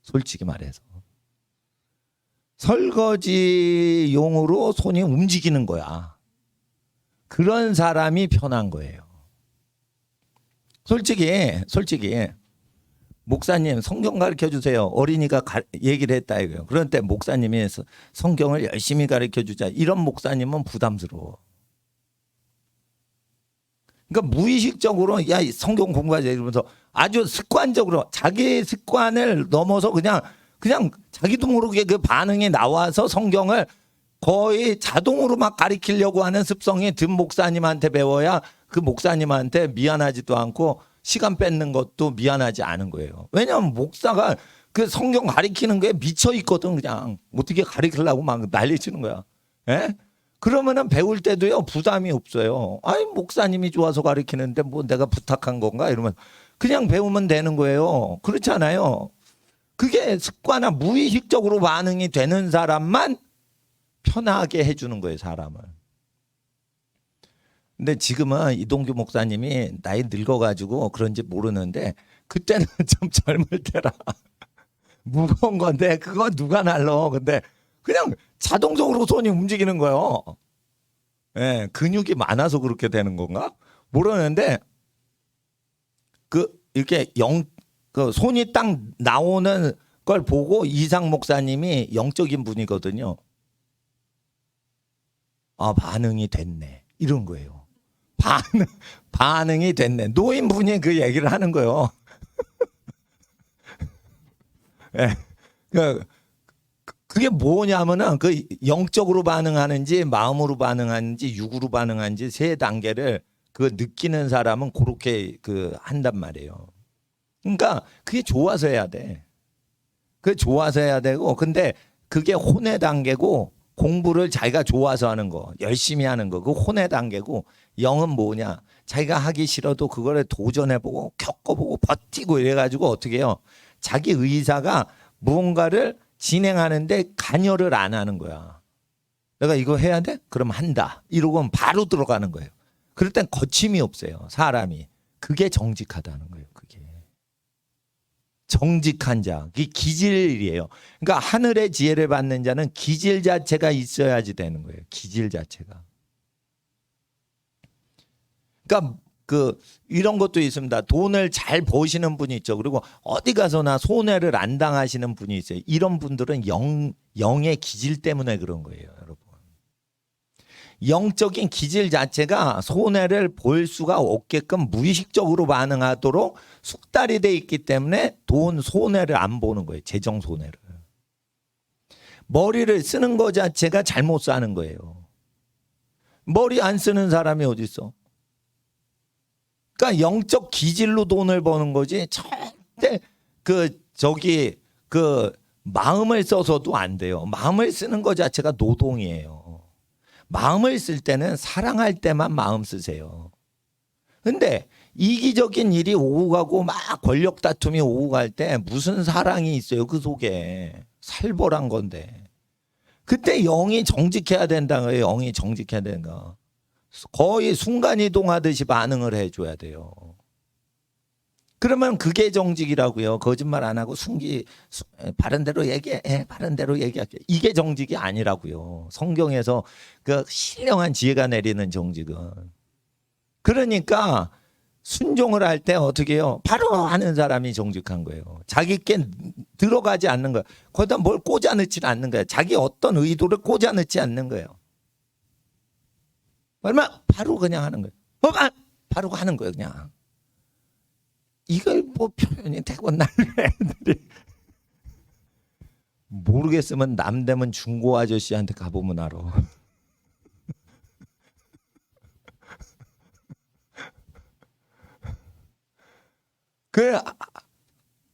솔직히 말해서. 설거지용으로 손이 움직이는 거야. 그런 사람이 편한 거예요. 솔직히 목사님 성경 가르쳐 주세요. 어린이가 얘기를 했다 이거예요. 그런데 목사님이 성경을 열심히 가르쳐 주자. 이런 목사님은 부담스러워. 그러니까 무의식적으로 야 성경 공부하자 이러면서 아주 습관적으로 자기 습관을 넘어서 그냥 자기도 모르게 그 반응이 나와서 성경을 거의 자동으로 막 가르치려고 하는 습성이 든 목사님한테 배워야 그 목사님한테 미안하지도 않고 시간 뺏는 것도 미안하지 않은 거예요. 왜냐하면 목사가 그 성경 가르치는 거에 미쳐 있거든. 그냥 어떻게 가르치려고 막 난리치는 거야. 예? 그러면은 배울 때도요 부담이 없어요. 아니 목사님이 좋아서 가르치는데 뭐 내가 부탁한 건가 이러면 그냥 배우면 되는 거예요. 그렇잖아요. 그게 습관화 무의식적으로 반응이 되는 사람만 편하게 해주는 거예요, 사람을. 근데 지금은 이동규 목사님이 나이 늙어가지고 그런지 모르는데 그때는 좀 젊을 때라 무거운 건데 그거 누가 날러. 근데 그냥 자동적으로 손이 움직이는 거예요. 예, 근육이 많아서 그렇게 되는 건가? 모르는데 이렇게 그 손이 딱 나오는 걸 보고 이상 목사님이 영적인 분이거든요. 아, 반응이 됐네. 이런 거예요. 반응이 됐네. 노인분이 그 얘기를 하는 거예요. 예. 그게 뭐냐면은 그 영적으로 반응하는지 마음으로 반응하는지 육으로 반응하는지 세 단계를 그 느끼는 사람은 그렇게 한단 말이에요. 그러니까 그게 좋아서 해야 돼. 그게 좋아서 해야 되고 근데 그게 혼의 단계고 공부를 자기가 좋아서 하는 거, 열심히 하는 거, 그 혼의 단계고 영은 뭐냐? 자기가 하기 싫어도 그거를 도전해보고 겪어보고 버티고 이래가지고 어떻게 해요? 자기 의사가 무언가를 진행하는데 관여를 안 하는 거야. 내가 이거 해야 돼? 그럼 한다. 이러고 바로 들어가는 거예요. 그럴 땐 거침이 없어요. 사람이. 그게 정직하다는 거예요. 그게. 정직한 자. 그게 기질이에요. 그러니까 하늘의 지혜를 받는 자는 기질 자체가 있어야지 되는 거예요. 기질 자체가. 그러니까 이런 것도 있습니다. 돈을 잘 버시는 분이 있죠. 그리고 어디 가서나 손해를 안 당하시는 분이 있어요. 이런 분들은 영의 기질 때문에 그런 거예요, 여러분. 영적인 기질 자체가 손해를 볼 수가 없게끔 무의식적으로 반응하도록 숙달이 돼 있기 때문에 손해를 안 보는 거예요. 재정 손해를. 머리를 쓰는 것 자체가 잘못 사는 거예요. 머리 안 쓰는 사람이 어디 있어? 그러니까 영적 기질로 돈을 버는 거지 절대 마음을 써서도 안 돼요. 마음을 쓰는 것 자체가 노동이에요. 마음을 쓸 때는 사랑할 때만 마음 쓰세요. 근데 이기적인 일이 오고 가고 막 권력 다툼이 오고 갈 때 무슨 사랑이 있어요? 그 속에 살벌한 건데. 그때 영이 정직해야 된다는 거예요. 영이 정직해야 되는 거. 거의 순간이동하듯이 반응을 해줘야 돼요. 그러면 그게 정직이라고요. 거짓말 안 하고 바른 대로 얘기해. 바른 대로 얘기할게. 이게 정직이 아니라고요. 성경에서 그 신령한 지혜가 내리는 정직은. 그러니까 순종을 할 때 어떻게 해요? 바로 하는 사람이 정직한 거예요. 자기께 들어가지 않는 거예요. 거기다 뭘 꽂아 넣지는 않는 거예요. 자기 어떤 의도를 꽂아 넣지 않는 거예요. 얼마 바로 그냥 하는 거예요. 바로 하는 거예요, 그냥. 이걸 뭐 표현이 되고 애들이 모르겠으면 남대문 중고 아저씨한테 가보면 알아.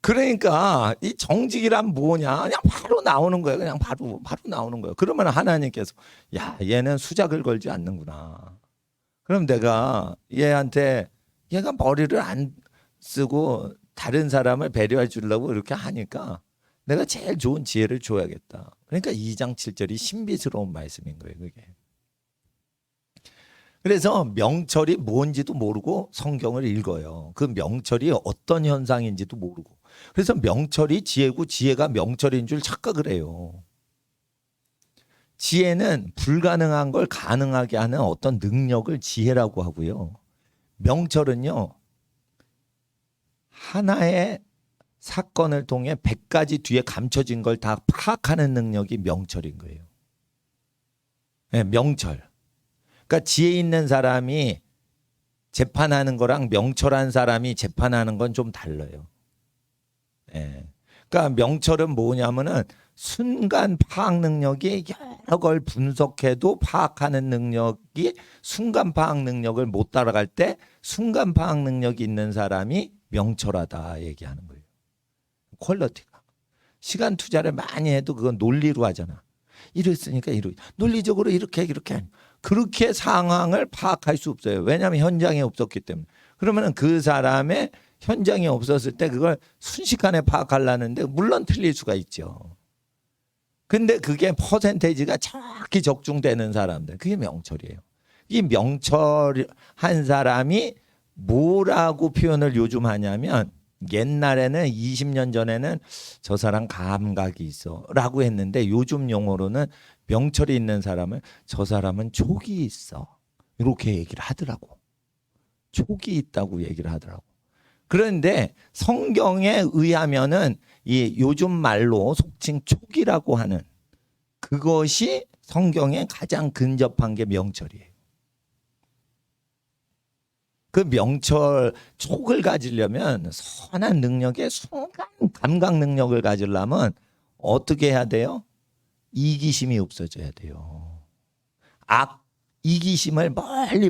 그러니까 이 정직이란 뭐냐? 그냥 바로 나오는 거예요. 그냥 바로 나오는 거예요. 그러면 하나님께서 야, 얘는 수작을 걸지 않는구나. 그럼 내가 얘한테 얘가 머리를 안 쓰고 다른 사람을 배려해 주려고 이렇게 하니까 내가 제일 좋은 지혜를 줘야겠다. 그러니까 2장 7절이 신비스러운 말씀인 거예요, 그게. 그래서 명철이 뭔지도 모르고 성경을 읽어요. 그 명철이 어떤 현상인지도 모르고. 그래서 명철이 지혜고 지혜가 명철인 줄 착각을 해요. 지혜는 불가능한 걸 가능하게 하는 어떤 능력을 지혜라고 하고요. 명철은요, 하나의 사건을 통해 100가지 뒤에 감춰진 걸 다 파악하는 능력이 명철인 거예요. 네, 명철. 그러니까 지혜 있는 사람이 재판하는 거랑 명철한 사람이 재판하는 건 좀 달라요. 네. 그러니까 명철은 뭐냐면은 순간 파악 능력이 여러 걸 분석해도 파악하는 능력이 순간 파악 능력을 못 따라갈 때 순간 파악 능력이 있는 사람이 명철하다 얘기하는 거예요. 퀄리티가. 시간 투자를 많이 해도 그건 논리로 하잖아. 이랬으니까 논리적으로 이렇게 그렇게 상황을 파악할 수 없어요. 왜냐하면 현장에 없었기 때문에. 그러면 그 사람의 현장에 없었을 때 그걸 순식간에 파악하려는데 물론 틀릴 수가 있죠. 근데 그게 퍼센테이지가 정확히 적중되는 사람들, 그게 명철이에요. 이 명철한 사람이 뭐라고 표현을 요즘 하냐면, 옛날에는 20년 전에는 저 사람 감각이 있어 라고 했는데 요즘 용어로는 명철이 있는 사람을 저 사람은 촉이 있어 이렇게 얘기를 하더라고. 촉이 있다고 얘기를 하더라고. 그런데 성경에 의하면은 이 요즘 말로 속칭 촉이라고 하는 그것이 성경에 가장 근접한 게 명철이에요. 그 명철 촉을 가지려면 선한 능력의 순간 감각 능력을 가지려면 어떻게 해야 돼요? 이기심이 없어져야 돼요. 이기심을 멀리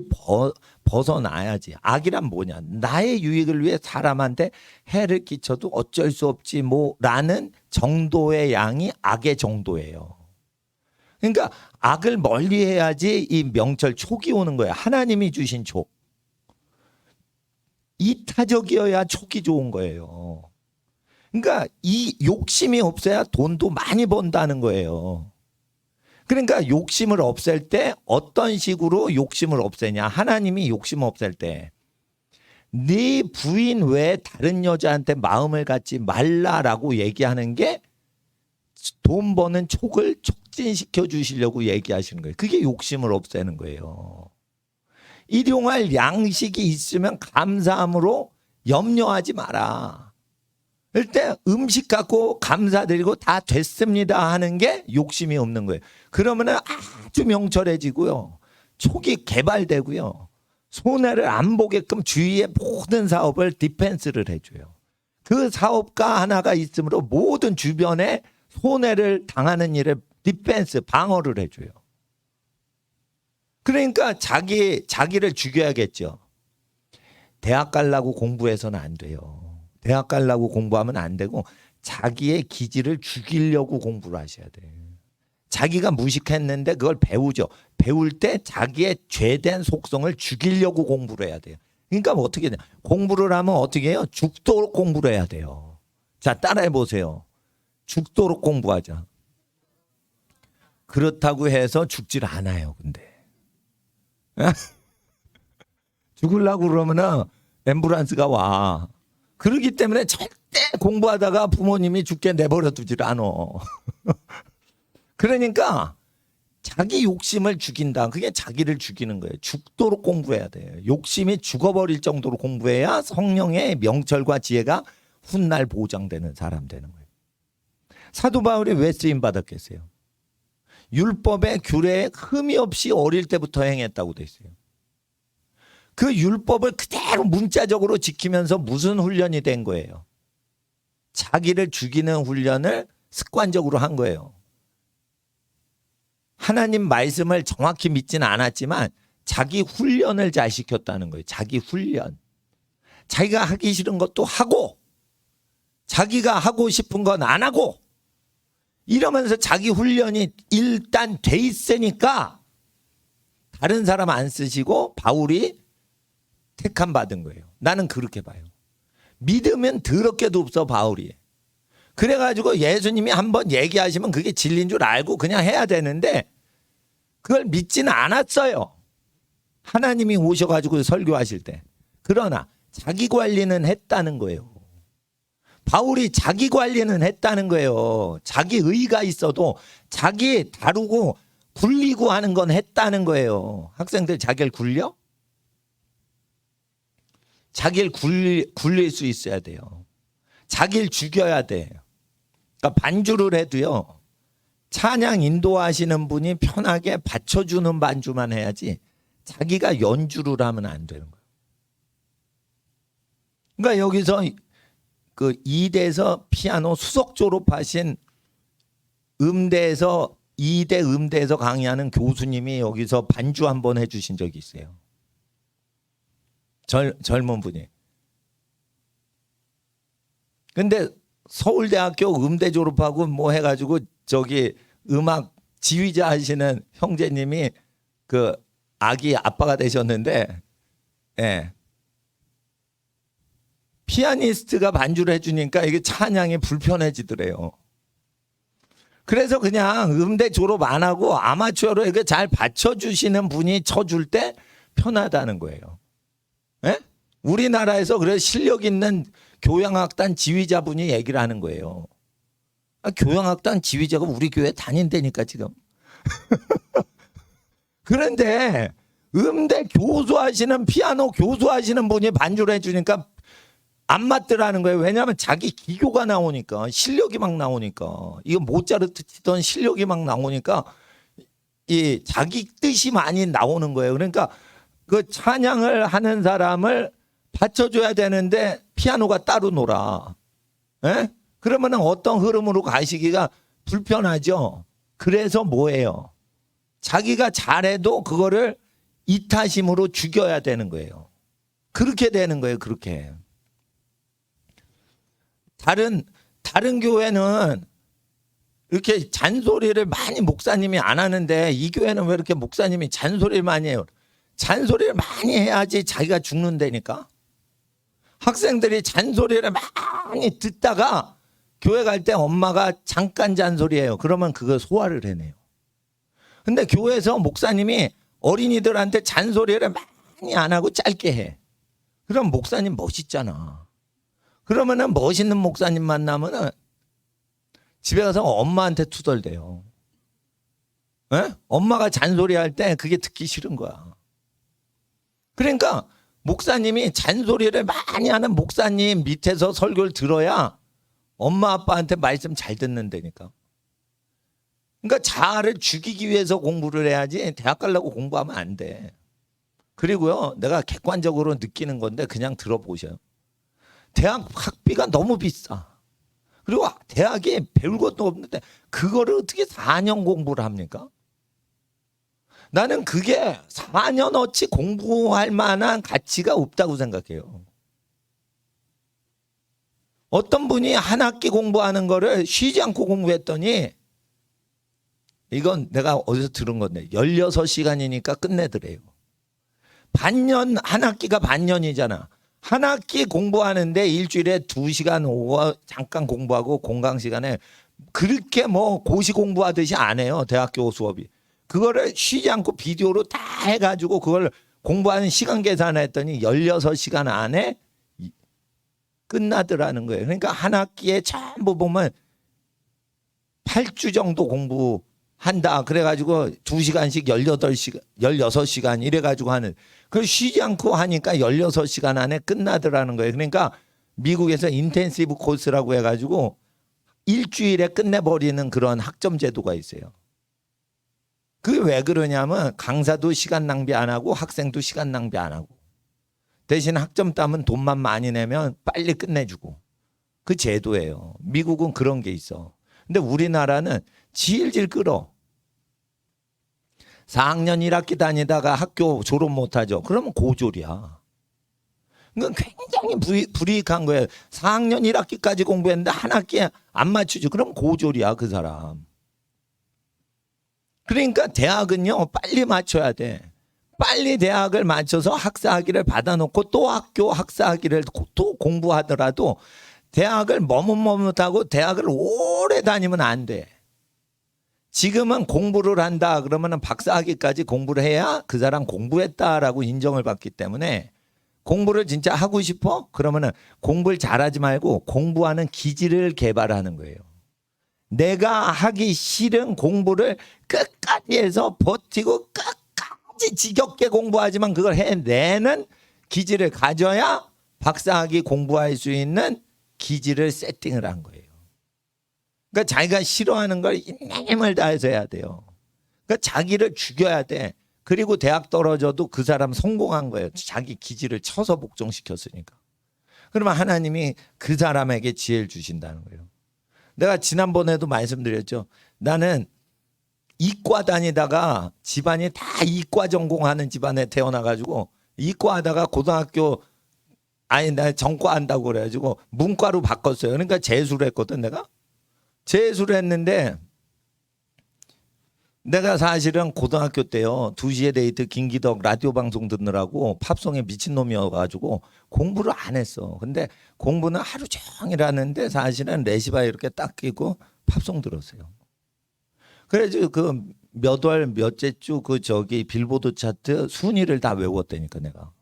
벗어나야지. 악이란 뭐냐? 나의 유익을 위해 사람한테 해를 끼쳐도 어쩔 수 없지 뭐라는 정도의 양이 악의 정도예요. 그러니까 악을 멀리 해야지 이 명철 촉이 오는 거예요. 하나님이 주신 촉. 이타적이어야 촉이 좋은 거예요. 그러니까 이 욕심이 없어야 돈도 많이 번다는 거예요. 그러니까 욕심을 없앨 때 어떤 식으로 욕심을 없애냐. 하나님이 욕심 없앨 때 네 부인 외에 다른 여자한테 마음을 갖지 말라라고 얘기하는 게 돈 버는 촉을 촉진시켜 주시려고 얘기하시는 거예요. 그게 욕심을 없애는 거예요. 일용할 양식이 있으면 감사함으로 염려하지 마라. 그때 음식 갖고 감사드리고 다 됐습니다 하는 게 욕심이 없는 거예요. 그러면 아주 명철해지고요. 촉이 개발되고요. 손해를 안 보게끔 주위의 모든 사업을 디펜스를 해줘요. 그 사업가 하나가 있으므로 모든 주변에 손해를 당하는 일을 디펜스, 방어를 해줘요. 그러니까 자기를 죽여야겠죠. 대학 가려고 공부해서는 안 돼요. 대학 가려고 공부하면 안 되고 자기의 기질을 죽이려고 공부를 하셔야 돼요. 자기가 무식했는데 그걸 배우죠. 배울 때 자기의 죄된 속성을 죽이려고 공부를 해야 돼요. 그러니까 뭐 어떻게 해야 돼요? 공부를 하면 어떻게 해요? 죽도록 공부를 해야 돼요. 자, 따라해 보세요. 죽도록 공부하자. 그렇다고 해서 죽질 않아요. 근데. 죽으려고 그러면은 앰뷸런스가 와. 그렇기 때문에 절대 공부하다가 부모님이 죽게 내버려 두질 않아. 그러니까 자기 욕심을 죽인다. 그게 자기를 죽이는 거예요. 죽도록 공부해야 돼요. 욕심이 죽어버릴 정도로 공부해야 성령의 명철과 지혜가 훗날 보장되는 사람 되는 거예요. 사도 바울이 왜 쓰임 받았겠어요? 율법의 규례에 흠이 없이 어릴 때부터 행했다고 돼 있어요. 그 율법을 그대로 문자적으로 지키면서 무슨 훈련이 된 거예요? 자기를 죽이는 훈련을 습관적으로 한 거예요. 하나님 말씀을 정확히 믿지는 않았지만 자기 훈련을 잘 시켰다는 거예요. 자기 훈련. 자기가 하기 싫은 것도 하고 자기가 하고 싶은 건 안 하고 이러면서 자기 훈련이 일단 돼 있으니까 다른 사람 안 쓰시고 바울이 택함 받은 거예요. 나는 그렇게 봐요. 믿으면 더럽게도 없어 바울이. 그래가지고 예수님이 한번 얘기하시면 그게 진리인 줄 알고 그냥 해야 되는데 그걸 믿지는 않았어요. 하나님이 오셔가지고 설교하실 때. 그러나 자기 관리는 했다는 거예요. 바울이 자기 관리는 했다는 거예요. 자기 의가 있어도 자기 다루고 굴리고 하는 건 했다는 거예요. 학생들 자기를 굴려? 자기를 굴릴 수 있어야 돼요. 자기를 죽여야 돼요. 그러니까 반주를 해도요. 찬양 인도하시는 분이 편하게 받쳐주는 반주만 해야지 자기가 연주를 하면 안 되는 거예요. 그러니까 여기서 그 이대에서 피아노 수석 졸업하신 음대에서 이대 음대에서 강의하는 교수님이 여기서 반주 한번 해주신 적이 있어요. 젊은 분이. 근데 서울대학교 음대 졸업하고 뭐 해가지고 저기 음악 지휘자 하시는 형제님이 그 아기 아빠가 되셨는데, 예. 피아니스트가 반주를 해주니까 이게 찬양이 불편해지더래요. 그래서 그냥 음대 졸업 안 하고 아마추어로 이렇게 잘 받쳐주시는 분이 쳐줄 때 편하다는 거예요. 예? 우리나라에서 그래 실력 있는 교향악단 지휘자분이 얘기를 하는 거예요. 교향악단 지휘자가 우리 교회 다닌다니까 지금. 그런데 음대 교수하시는 피아노 교수하시는 분이 반주를 해주니까 안 맞더라는 거예요. 왜냐하면 자기 기교가 나오니까 실력이 막 나오니까 이거 모차르트 치던 실력이 막 나오니까 이 자기 뜻이 많이 나오는 거예요. 그러니까 그 찬양을 하는 사람을 받쳐줘야 되는데 피아노가 따로 놀아. 에? 그러면은 어떤 흐름으로 가시기가 불편하죠. 그래서 뭐예요? 자기가 잘해도 그거를 이타심으로 죽여야 되는 거예요. 그렇게 되는 거예요. 그렇게. 다른 교회는 이렇게 잔소리를 많이 목사님이 안 하는데 이 교회는 왜 이렇게 목사님이 잔소리를 많이 해요? 잔소리를 많이 해야지 자기가 죽는다니까. 학생들이 잔소리를 많이 듣다가 교회 갈 때 엄마가 잠깐 잔소리해요. 그러면 그거 소화를 해내요. 근데 교회에서 목사님이 어린이들한테 잔소리를 많이 안 하고 짧게 해. 그럼 목사님 멋있잖아. 그러면은 멋있는 목사님 만나면은 집에 가서 엄마한테 투덜대요. 에? 엄마가 잔소리할 때 그게 듣기 싫은 거야. 그러니까 목사님이 잔소리를 많이 하는 목사님 밑에서 설교를 들어야 엄마 아빠한테 말씀 잘 듣는다니까. 그러니까 자아를 죽이기 위해서 공부를 해야지 대학 가려고 공부하면 안 돼. 그리고요, 내가 객관적으로 느끼는 건데 그냥 들어보셔요. 대학 학비가 너무 비싸. 그리고 대학에 배울 것도 없는데 그거를 어떻게 4년 공부를 합니까? 나는 그게 4년어치 공부할 만한 가치가 없다고 생각해요. 어떤 분이 한 학기 공부하는 거를 쉬지 않고 공부했더니 이건 내가 어디서 들은 건데 16시간이니까 끝내더래요. 반년, 한 학기가 반년이잖아. 한 학기 공부하는데 일주일에 2시간 오고 잠깐 공부하고 공강 시간에 그렇게 뭐 고시 공부하듯이 안 해요. 대학교 수업이. 그거를 쉬지 않고 비디오로 다 해가지고 그걸 공부하는 시간 계산했더니 16시간 안에 끝나더라는 거예요. 그러니까 한 학기에 전부 보면 8주 정도 공부한다. 그래가지고 2시간씩 18시간, 16시간 이래가지고 하는. 그걸 쉬지 않고 하니까 16시간 안에 끝나더라는 거예요. 그러니까 미국에서 인텐시브 코스라고 해가지고 일주일에 끝내버리는 그런 학점 제도가 있어요. 그게 왜 그러냐면 강사도 시간 낭비 안 하고 학생도 시간 낭비 안 하고 대신 학점 따면 돈만 많이 내면 빨리 끝내주고 그 제도예요. 미국은 그런 게 있어. 근데 우리나라는 질질 끌어. 4학년 1학기 다니다가 학교 졸업 못하죠. 그러면 고졸이야. 그러니까 굉장히 불이익한 거예요. 4학년 1학기까지 공부했는데 한 학기에 안 맞추죠. 그럼 고졸이야 그 사람. 그러니까 대학은요 빨리 맞춰야 돼. 빨리 대학을 맞춰서 학사학위를 받아놓고 또 학교 학사학위를 또 공부하더라도 대학을 머뭇머뭇하고 대학을 오래 다니면 안 돼. 지금은 공부를 한다 그러면 박사학위까지 공부를 해야 그 사람 공부했다라고 인정을 받기 때문에 공부를 진짜 하고 싶어? 그러면은 공부를 잘하지 말고 공부하는 기질을 개발하는 거예요. 내가 하기 싫은 공부를 끝까지 해서 버티고 끝까지 지겹게 공부하지만 그걸 해내는 기질을 가져야 박사학위 공부할 수 있는 기질을 세팅을 한 거예요. 그러니까 자기가 싫어하는 걸 힘을 다해서 해야 돼요. 그러니까 자기를 죽여야 돼. 그리고 대학 떨어져도 그 사람 성공한 거예요. 자기 기질을 쳐서 복종시켰으니까. 그러면 하나님이 그 사람에게 지혜를 주신다는 거예요. 내가 지난번에도 말씀드렸죠. 나는 이과 다니다가 집안이 다 이과 전공하는 집안에 태어나가지고 이과 하다가 고등학교 나 전과 한다고 그래가지고 문과로 바꿨어요. 그러니까 재수를 했거든 내가. 재수를 했는데 내가 사실은 고등학교 때요 2시에 데이트 김기덕 라디오 방송 듣느라고 팝송에 미친놈이어가지고 공부를 안 했어. 근데 공부는 하루 종일 하는데 사실은 레시바에 이렇게 딱 끼고 팝송 들었어요. 그래서 그 몇 월 몇째 주 그 저기 빌보드 차트 순위를 다 외웠다니까 내가.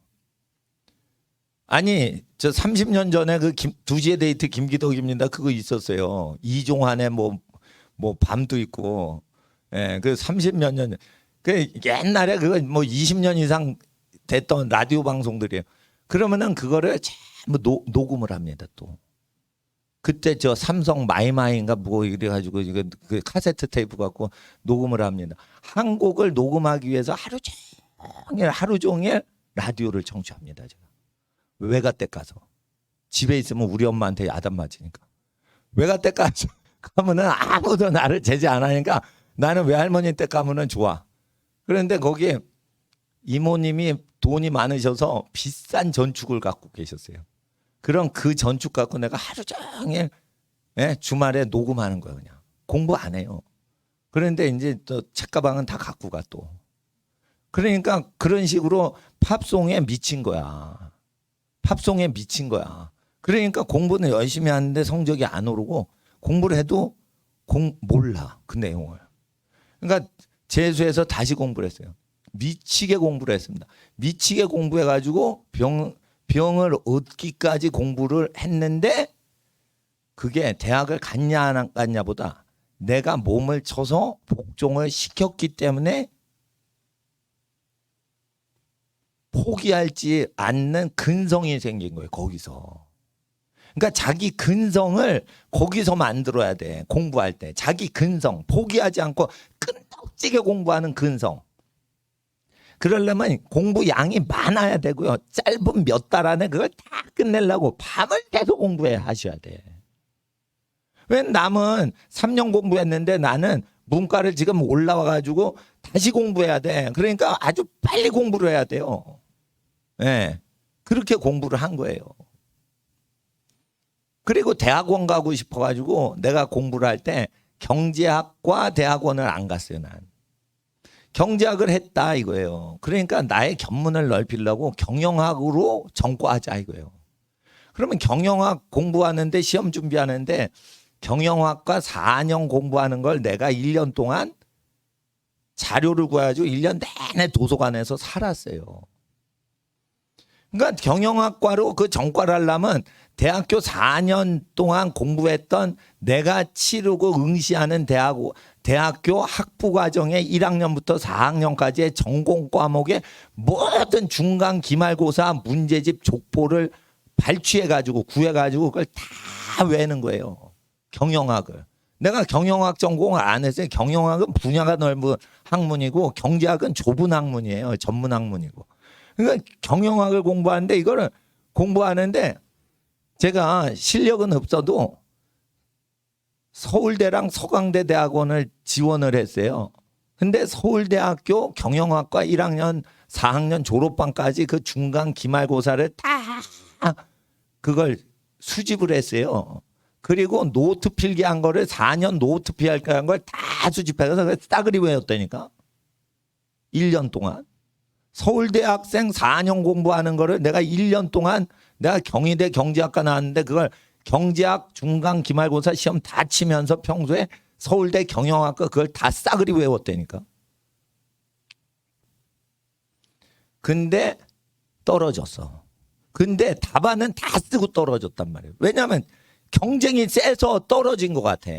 아니 저 30년 전에 그 2시에 데이트 김기덕입니다 그거 있었어요. 이종환의 뭐 밤도 있고. 예, 그 30몇 년, 그 옛날에 그거 뭐 20년 이상 됐던 라디오 방송들이에요. 그러면은 그거를 전부 녹음을 합니다 또. 그때 저 삼성 마이마이인가 뭐 이래가지고 이거 그 카세트 테이프 갖고 녹음을 합니다. 한 곡을 녹음하기 위해서 하루 종일 라디오를 청취합니다 제가. 외가댁 가서 집에 있으면 우리 엄마한테 야단 맞으니까 외가댁 가서 가면은 아무도 나를 제재 안 하니까. 나는 외할머니 댁 가면은 좋아. 그런데 거기 이모님이 돈이 많으셔서 비싼 전축을 갖고 계셨어요. 그럼 그 전축 갖고 내가 하루 종일 주말에 녹음하는 거야 그냥. 공부 안 해요. 그런데 이제 또 책가방은 다 갖고 가 또. 그러니까 그런 식으로 팝송에 미친 거야. 팝송에 미친 거야. 그러니까 공부는 열심히 하는데 성적이 안 오르고 공부를 해도 몰라 그 내용을. 그러니까 재수해서 다시 공부를 했어요. 미치게 공부를 했습니다. 미치게 공부해가지고 병을 얻기까지 공부를 했는데 그게 대학을 갔냐 안 갔냐보다 내가 몸을 쳐서 복종을 시켰기 때문에 포기하지 않는 근성이 생긴 거예요. 거기서. 그러니까 자기 근성을 거기서 만들어야 돼. 공부할 때. 자기 근성. 포기하지 않고 끈덕지게 공부하는 근성. 그러려면 공부 양이 많아야 되고요. 짧은 몇 달 안에 그걸 다 끝내려고 밤을 계속 공부해 하셔야 돼. 왜 남은 3년 공부했는데 나는 문과를 지금 올라와가지고 다시 공부해야 돼. 그러니까 아주 빨리 공부를 해야 돼요. 네. 그렇게 공부를 한 거예요. 그리고 대학원 가고 싶어가지고 내가 공부를 할 때 경제학과 대학원을 안 갔어요. 난. 경제학을 했다 이거예요. 그러니까 나의 견문을 넓히려고 경영학으로 전과하자 이거예요. 그러면 경영학 공부하는데 시험 준비하는데 경영학과 4년 공부하는 걸 내가 1년 동안 자료를 구해가지고 1년 내내 도서관에서 살았어요. 그러니까 경영학과로 그 전과를 하려면 대학교 4년 동안 공부했던 내가 치르고 응시하는 대학교 학부 과정의 1학년부터 4학년까지의 전공 과목의 모든 중간 기말고사 문제집 족보를 발췌해가지고 구해가지고 그걸 다 외는 거예요. 경영학을. 내가 경영학 전공을 안 했어요. 경영학은 분야가 넓은 학문이고 경제학은 좁은 학문이에요. 전문 학문이고. 그러니까 경영학을 공부하는데 이거를 공부하는데 제가 실력은 없어도 서울대랑 서강대 대학원을 지원을 했어요. 근데 서울대학교 경영학과 1학년 4학년 졸업반까지 그 중간 기말고사를 다 그걸 수집을 했어요. 그리고 노트 필기한 거를 4년 노트 필기한 걸 다 수집해서 싸그리 외웠다니까. 1년 동안. 서울대 학생 4년 공부하는 거를 내가 1년 동안 내가 경희대 경제학과 나왔는데 그걸 경제학 중간 기말고사 시험 다 치면서 평소에 서울대 경영학과 그걸 다 싸그리 외웠다니까. 근데 떨어졌어. 근데 답안은 다 쓰고 떨어졌단 말이에요. 왜냐하면 경쟁이 세서 떨어진 것 같아.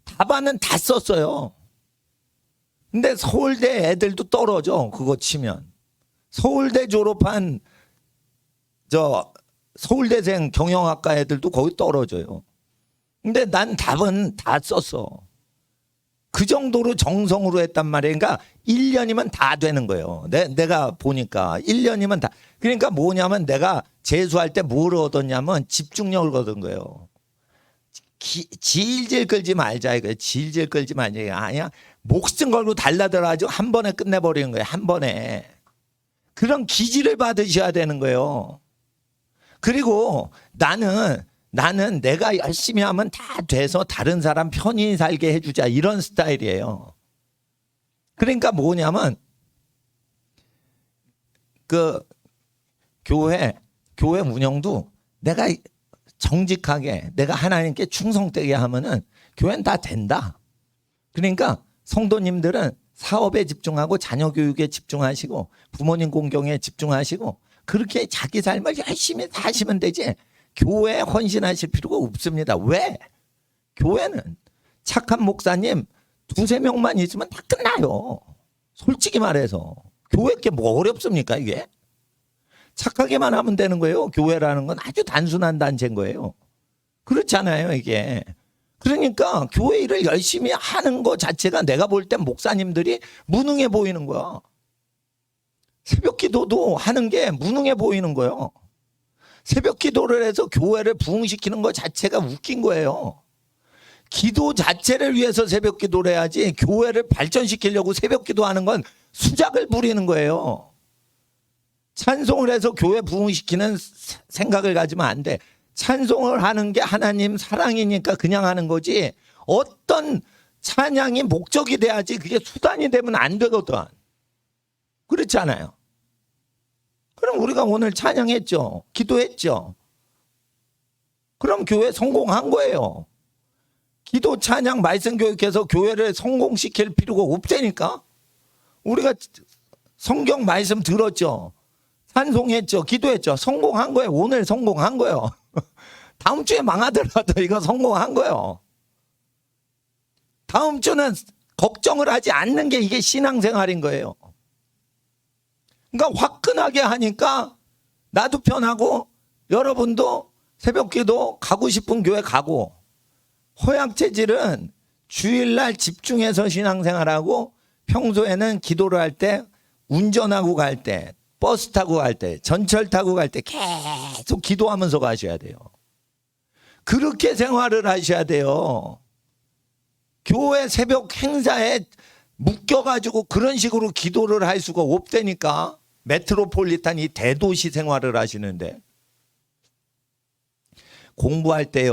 답안은 다 썼어요. 근데 서울대 애들도 떨어져. 그거 치면. 서울대 졸업한 서울대생 경영학과 애들도 거기 떨어져요. 근데 난 답은 다 썼어. 그 정도로 정성으로 했단 말이에요. 그러니까 1년이면 다 되는 거예요. 내가 보니까 1년이면 다. 그러니까 뭐냐면 내가 재수할 때 뭘 얻었냐면 집중력을 얻은 거예요. 질질 끌지 말자 이거예요. 질질 끌지 말자. 아니야. 목숨 걸고 달라들어가지고 한 번에 끝내버리는 거예요. 한 번에. 그런 기질을 받으셔야 되는 거예요. 그리고 나는 내가 열심히 하면 다 돼서 다른 사람 편히 살게 해주자 이런 스타일이에요. 그러니까 뭐냐면 그 교회 운영도 내가 정직하게 내가 하나님께 충성되게 하면은 교회는 다 된다. 그러니까 성도님들은 사업에 집중하고 자녀 교육에 집중하시고 부모님 공경에 집중하시고 그렇게 자기 삶을 열심히 사시면 되지 교회에 헌신하실 필요가 없습니다. 왜? 교회는 착한 목사님 2-3명만 있으면 다 끝나요. 솔직히 말해서 교회 게 뭐 어렵습니까 이게? 착하게만 하면 되는 거예요. 교회라는 건 아주 단순한 단체인 거예요. 그렇잖아요 이게. 그러니까 교회 일을 열심히 하는 것 자체가 내가 볼 땐 목사님들이 무능해 보이는 거야. 새벽 기도도 하는 게 무능해 보이는 거예요. 새벽 기도를 해서 교회를 부흥시키는 것 자체가 웃긴 거예요. 기도 자체를 위해서 새벽 기도를 해야지 교회를 발전시키려고 새벽 기도하는 건 수작을 부리는 거예요. 찬송을 해서 교회 부흥시키는 생각을 가지면 안 돼. 찬송을 하는 게 하나님 사랑이니까 그냥 하는 거지 어떤 찬양이 목적이 돼야지 그게 수단이 되면 안 되거든. 그렇지 않아요? 그럼 우리가 오늘 찬양했죠. 기도했죠. 그럼 교회 성공한 거예요. 기도 찬양 말씀 교육해서 교회를 성공시킬 필요가 없다니까. 우리가 성경 말씀 들었죠. 찬송했죠. 기도했죠. 성공한 거예요. 오늘 성공한 거예요. 다음 주에 망하더라도 이거 성공한 거예요. 다음 주는 걱정을 하지 않는 게 이게 신앙생활인 거예요. 그러니까 화끈하게 하니까 나도 편하고 여러분도 새벽기도 가고 싶은 교회 가고 허약체질은 주일날 집중해서 신앙생활하고 평소에는 기도를 할 때 운전하고 갈 때 버스 타고 갈 때 전철 타고 갈 때 계속 기도하면서 가셔야 돼요. 그렇게 생활을 하셔야 돼요. 교회 새벽 행사에 묶여가지고 그런 식으로 기도를 할 수가 없다니까. 메트로폴리탄 이 대도시 생활을 하시는데 공부할 때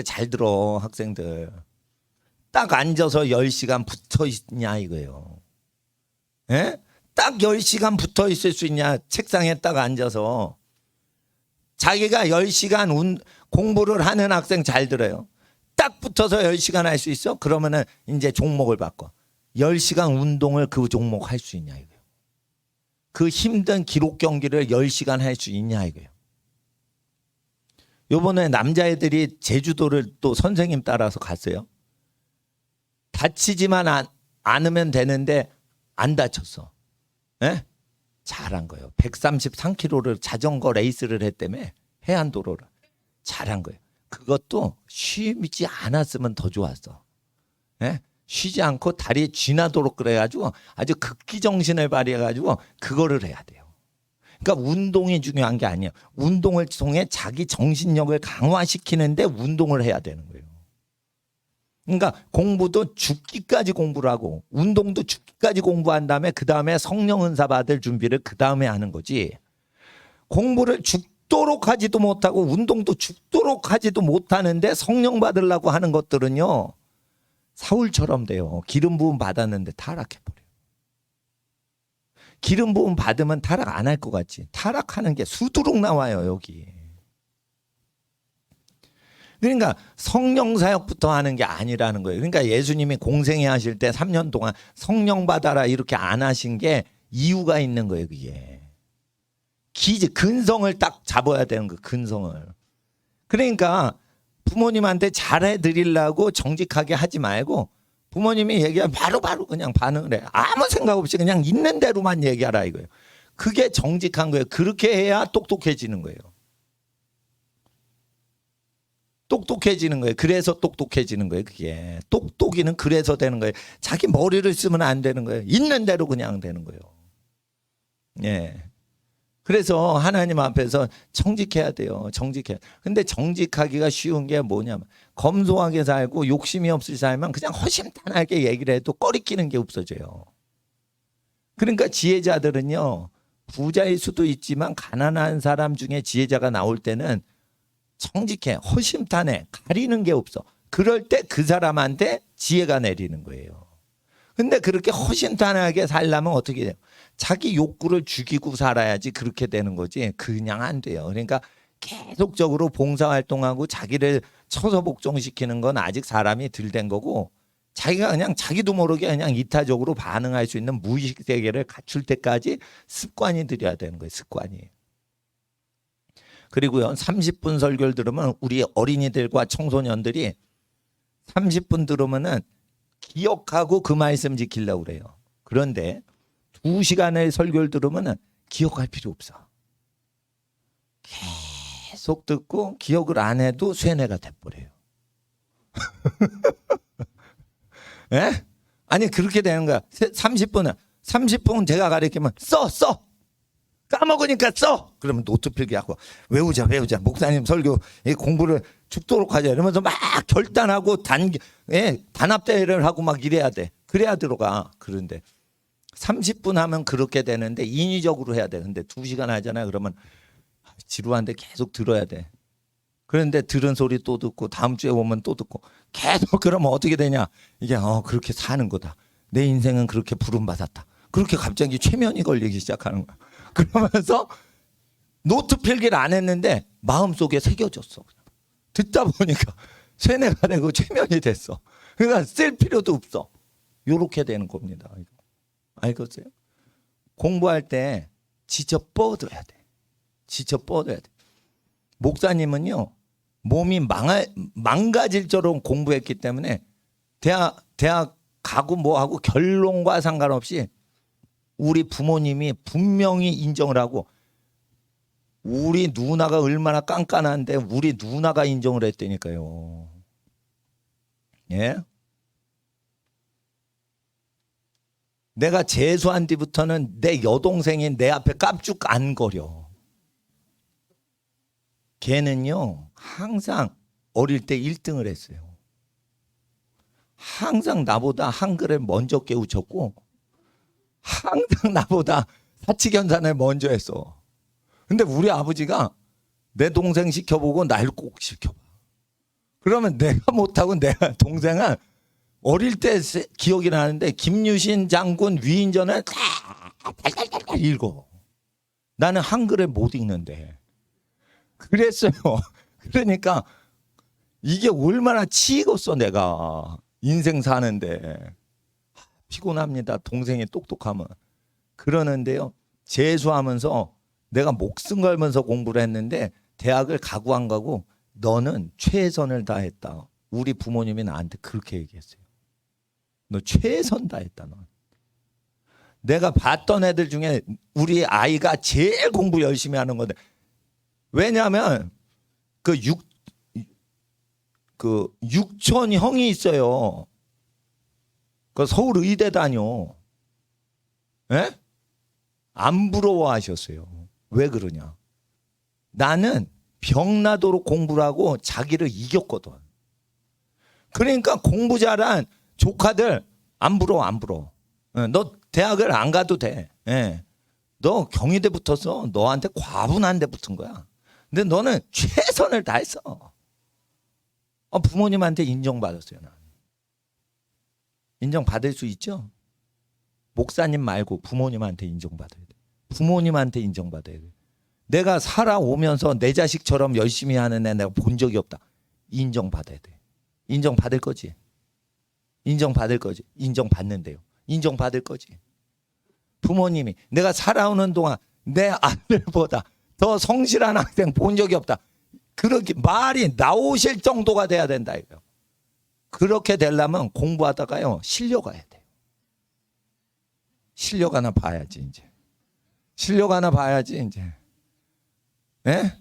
잘 들어 학생들. 딱 앉아서 10시간 붙어 있냐 이거예요. 예? 딱 10시간 붙어 있을 수 있냐 책상에 딱 앉아서. 자기가 10시간 공부를 하는 학생 잘 들어요. 딱 붙어서 10시간 할 수 있어? 그러면은 이제 종목을 바꿔. 10시간 운동을 그 종목 할 수 있냐 이거예요. 그 힘든 기록 경기를 10시간 할 수 있냐 이거예요. 요번에 남자애들이 제주도를 또 선생님 따라서 갔어요. 다치지만 않으면 되는데 안 다쳤어. 예? 잘한 거예요. 133km를 자전거 레이스를 했다며 해안도로를. 잘한 거예요. 그것도 쉬지 않았으면 더 좋았어. 예? 쉬지 않고 다리에 쥐나도록 그래가지고 아주 극기 정신을 발휘해가지고 그거를 해야 돼요. 그러니까 운동이 중요한 게 아니에요. 운동을 통해 자기 정신력을 강화시키는데 운동을 해야 되는 거예요. 그러니까 공부도 죽기까지 공부를 하고 운동도 죽기까지 공부한 다음에 그 다음에 성령 은사 받을 준비를 그 다음에 하는 거지. 공부를 죽도록 하지도 못하고 운동도 죽도록 하지도 못하는데 성령 받으려고 하는 것들은요, 사울처럼 돼요. 기름 부음 받았는데 타락해버려요. 기름 부음 받으면 타락 안 할 것 같지. 타락하는 게 수두룩 나와요, 여기. 그러니까 성령 사역부터 하는 게 아니라는 거예요. 그러니까 예수님이 공생애 하실 때 3년 동안 성령 받아라 이렇게 안 하신 게 이유가 있는 거예요, 그게. 근성을 딱 잡아야 되는 거예요, 근성을. 그러니까 부모님한테 잘해 드리려고 정직하게 하지 말고 부모님이 얘기하면 바로 그냥 반응을 해. 아무 생각 없이 그냥 있는 대로만 얘기하라 이거예요. 그게 정직한 거예요. 그렇게 해야 똑똑해지는 거예요. 똑똑해지는 거예요. 그래서 똑똑해지는 거예요. 그게 똑똑이는 그래서 되는 거예요. 자기 머리를 쓰면 안 되는 거예요. 있는 대로 그냥 되는 거예요. 예. 그래서 하나님 앞에서 정직해야 돼요. 정직해. 근데 정직하기가 쉬운 게 뭐냐면 검소하게 살고 욕심이 없이 살면 그냥 허심탄회하게 얘기를 해도 꺼리끼는 게 없어져요. 그러니까 지혜자들은요, 부자일 수도 있지만 가난한 사람 중에 지혜자가 나올 때는 정직해, 허심탄회, 가리는 게 없어. 그럴 때 그 사람한테 지혜가 내리는 거예요. 근데 그렇게 허심탄회하게 살려면 어떻게 돼요? 자기 욕구를 죽이고 살아야지 그렇게 되는 거지. 그냥 안 돼요. 그러니까 계속적으로 봉사활동하고 자기를 처서복종시키는 건 아직 사람이 덜 된 거고, 자기가 그냥 자기도 모르게 그냥 이타적으로 반응할 수 있는 무의식 세계를 갖출 때까지 습관이 들여야 되는 거예요. 습관이. 그리고요, 30분 설교를 들으면 우리 어린이들과 청소년들이 30분 들으면은 기억하고 그 말씀 지키려고 그래요. 그런데 2시간의 설교를 들으면은 기억할 필요 없어. 계속 듣고 기억을 안 해도 쇠뇌가 돼버려요. 예? 아니 그렇게 되는 거야. 30분은 제가 가르치면 써 까먹으니까 써. 그러면 노트 필기하고 외우자. 목사님 설교 공부를 죽도록 하자. 이러면서 막 결단하고 단합대회를 하고 막 이래야 돼. 그래야 들어가. 그런데 30분 하면 그렇게 되는데 인위적으로 해야 돼. 근데 2시간 하잖아요. 그러면 지루한데 계속 들어야 돼. 그런데 들은 소리 또 듣고 다음 주에 오면 또 듣고 계속 그러면 어떻게 되냐. 이게 그렇게 사는 거다. 내 인생은 그렇게 부름받았다. 그렇게 갑자기 최면이 걸리기 시작하는 거야. 그러면서 노트 필기를 안 했는데 마음속에 새겨졌어. 듣다 보니까 쇠뇌가 되고 최면이 됐어. 그러니까 쓸 필요도 없어. 요렇게 되는 겁니다. 알겠어요? 공부할 때 지쳐 뻗어야 돼. 목사님은요, 몸이 망가질 정도로 공부했기 때문에 대학 가고 뭐하고 결론과 상관없이 우리 부모님이 분명히 인정을 하고, 우리 누나가 얼마나 깐깐한데 우리 누나가 인정을 했다니까요. 예? 내가 재수한 뒤부터는 내 여동생이 내 앞에 깜쭉 안 거려. 걔는요, 항상 어릴 때 1등을 했어요. 항상 나보다 한글을 먼저 깨우쳤고 항상 나보다 사치견산을 먼저 했어. 근데 우리 아버지가 내 동생 시켜보고 날 꼭 시켜봐. 그러면 내가 못하고 내가 동생은 어릴 때 기억이 나는데 김유신 장군 위인전을 달달달달 읽어. 나는 한글을 못 읽는데. 그랬어요. 그러니까 이게 얼마나 치이겠어 내가. 인생 사는데. 피곤합니다. 동생이 똑똑하면. 그러는데요, 재수하면서 내가 목숨 걸면서 공부를 했는데 대학을 가고 안 가고 너는 최선을 다했다. 우리 부모님이 나한테 그렇게 얘기했어요. 너 최선 다했다. 너. 내가 봤던 애들 중에 우리 아이가 제일 공부 열심히 하는 건데, 왜냐하면 육촌 형이 있어요. 그 서울 의대 다녀. 예? 안 부러워하셨어요. 왜 그러냐? 나는 병나도록 공부를 하고 자기를 이겼거든. 그러니까 공부 잘한 조카들 안 부러워. 너 대학을 안 가도 돼. 너 경희대 붙어서 너한테 과분한 데 붙은 거야. 근데 너는 최선을 다했어. 부모님한테 인정받았어요. 난. 인정받을 수 있죠? 목사님 말고 부모님한테 인정받아야 돼. 부모님한테 인정받아야 돼. 내가 살아오면서 내 자식처럼 열심히 하는 애 내가 본 적이 없다. 인정받아야 돼. 인정받을 거지. 인정받을 거지. 인정받는데요. 인정받을 거지. 부모님이 내가 살아오는 동안 내 아들보다 더 성실한 학생 본 적이 없다. 그렇게 말이 나오실 정도가 돼야 된다 이거요. 그렇게 되려면 공부하다가요 실력 와야 돼요. 실력 하나 봐야지 이제. 실력 하나 봐야지 이제. 예?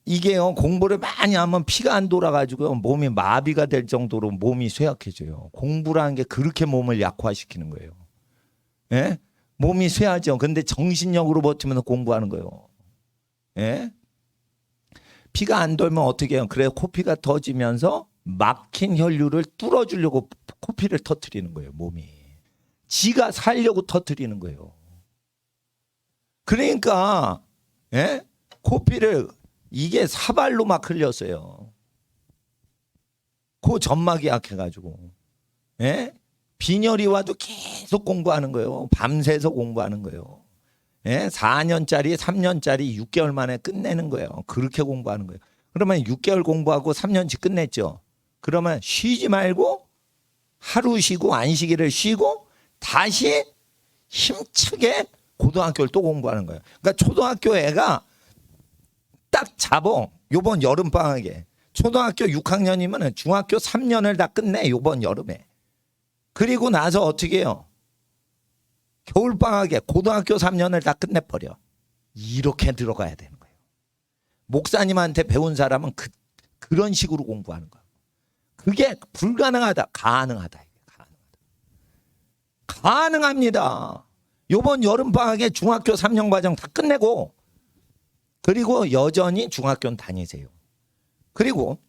이게요 공부를 많이 하면 피가 안 돌아가지고 몸이 마비가 될 정도로 몸이 쇠약해져요. 공부라는 게 그렇게 몸을 약화시키는 거예요. 예? 몸이 쇠하죠. 근데 정신력으로 버티면서 공부하는 거예요. 예? 피가 안 돌면 어떻게 해요? 그래 코피가 터지면서 막힌 혈류를 뚫어주려고 코피를 터뜨리는 거예요. 몸이. 지가 살려고 터뜨리는 거예요. 그러니까 예? 코피를 이게 사발로 막 흘렸어요. 그 점막이 약해가지고. 예? 빈혈이 와도 계속 공부하는 거예요. 밤새서 공부하는 거예요. 예? 4년짜리, 3년짜리 6개월 만에 끝내는 거예요. 그렇게 공부하는 거예요. 그러면 6개월 공부하고 3년치 끝냈죠. 그러면 쉬지 말고 하루 쉬고 안식일을 쉬고 다시 힘차게 고등학교를 또 공부하는 거예요. 그러니까 초등학교 애가 딱 잡어. 요번 여름방학에. 초등학교 6학년이면 중학교 3년을 다 끝내. 요번 여름에. 그리고 나서 어떻게 해요? 겨울방학에 고등학교 3년을 다 끝내버려. 이렇게 들어가야 되는 거예요. 목사님한테 배운 사람은 그런 식으로 공부하는 거예요. 그게 불가능하다. 가능하다. 가능합니다. 요번 여름방학에 중학교 3년 과정 다 끝내고 그리고 여전히 중학교는 다니세요. 그리고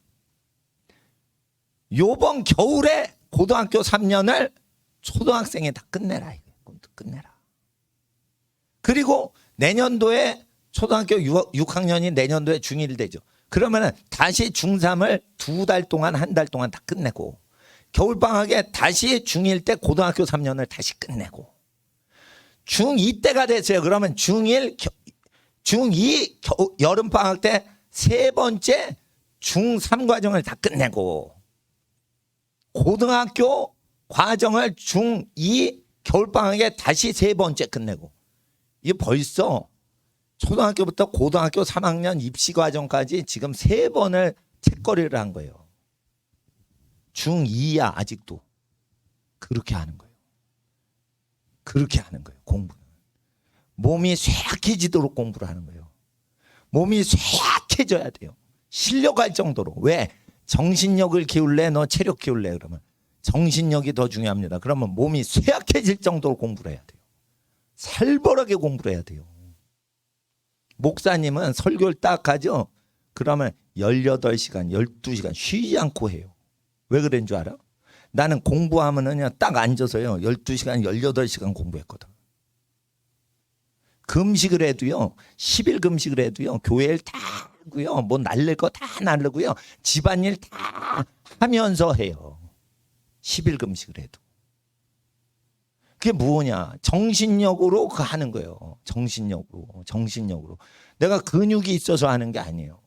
요번 겨울에 고등학교 3년을 초등학생이 다 끝내라. 끝내라. 그리고 내년도에 초등학교 6학년이 내년도에 중1 되죠. 그러면은 다시 중3을 2달 동안 1달 동안 다 끝내고 겨울방학에 다시 중1 때 고등학교 3년을 다시 끝내고 중2 때가 됐어요. 그러면 중1, 중2 여름방학 때 세 번째 중3 과정을 다 끝내고 고등학교 과정을 중2 겨울방학에 다시 세 번째 끝내고 이게 벌써 초등학교부터 고등학교 3학년 입시과정까지 지금 세 번을 책거리를 한 거예요. 중2야 아직도. 그렇게 하는 거예요. 그렇게 하는 거예요. 공부는. 몸이 쇠약해지도록 공부를 하는 거예요. 몸이 쇠약해져야 돼요. 실려갈 정도로. 왜? 정신력을 키울래? 너 체력 키울래? 그러면 정신력이 더 중요합니다. 그러면 몸이 쇠약해질 정도로 공부를 해야 돼요. 살벌하게 공부를 해야 돼요. 목사님은 설교를 딱 하죠. 그러면 18시간, 12시간 쉬지 않고 해요. 왜 그런 줄 알아? 나는 공부하면은 그냥 딱 앉아서요. 12시간, 18시간 공부했거든. 금식을 해도요. 10일 금식을 해도요. 교회를 다 하고요. 뭐 날릴 거 다 날르고요. 집안일 다 하면서 해요. 10일 금식을 해도. 그게 뭐냐? 정신력으로 그 하는 거예요. 정신력으로. 내가 근육이 있어서 하는 게 아니에요.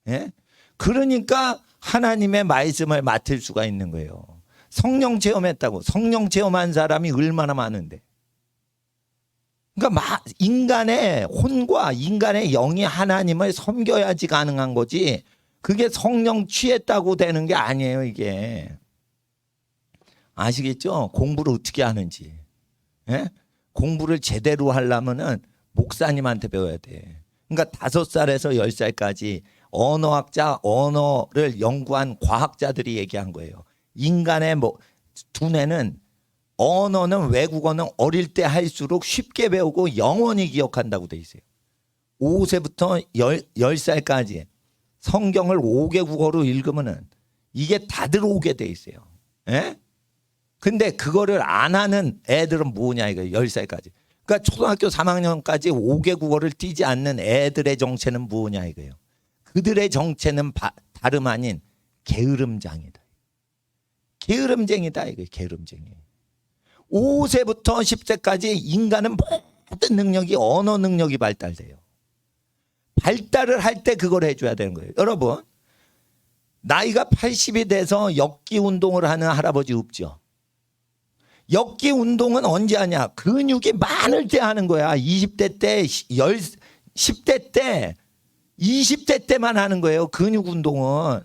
예? 그러니까 하나님의 말씀을 맡을 수가 있는 거예요. 성령 체험했다고. 성령 체험한 사람이 얼마나 많은데. 그러니까 인간의 혼과 인간의 영이 하나님을 섬겨야지 가능한 거지. 그게 성령 취했다고 되는 게 아니에요, 이게. 아시겠죠? 공부를 어떻게 하는지. 예? 공부를 제대로 하려면은 목사님한테 배워야 돼. 그러니까 5살에서 10살까지 언어학자, 언어를 연구한 과학자들이 얘기한 거예요. 인간의 두뇌는 언어는 외국어는 어릴 때 할수록 쉽게 배우고 영원히 기억한다고 돼 있어요. 5세부터 10살까지 성경을 5개국어로 읽으면은 이게 다 들어오게 돼 있어요. 예? 근데 그거를 안 하는 애들은 뭐냐 이거 10살까지. 그러니까 초등학교 3학년까지 5개 국어를 띄지 않는 애들의 정체는 뭐냐 이거예요. 그들의 정체는 다름 아닌 게으름장이다. 게으름쟁이다 이거예요. 게으름쟁이. 5세부터 10세까지 인간은 모든 능력이 언어 능력이 발달돼요. 발달을 할 때 그걸 해줘야 되는 거예요. 여러분 나이가 80이 돼서 역기 운동을 하는 할아버지 없죠. 역기 운동은 언제 하냐? 근육이 많을 때 하는 거야. 20대 때, 10대 때, 20대 때만 하는 거예요. 근육 운동은.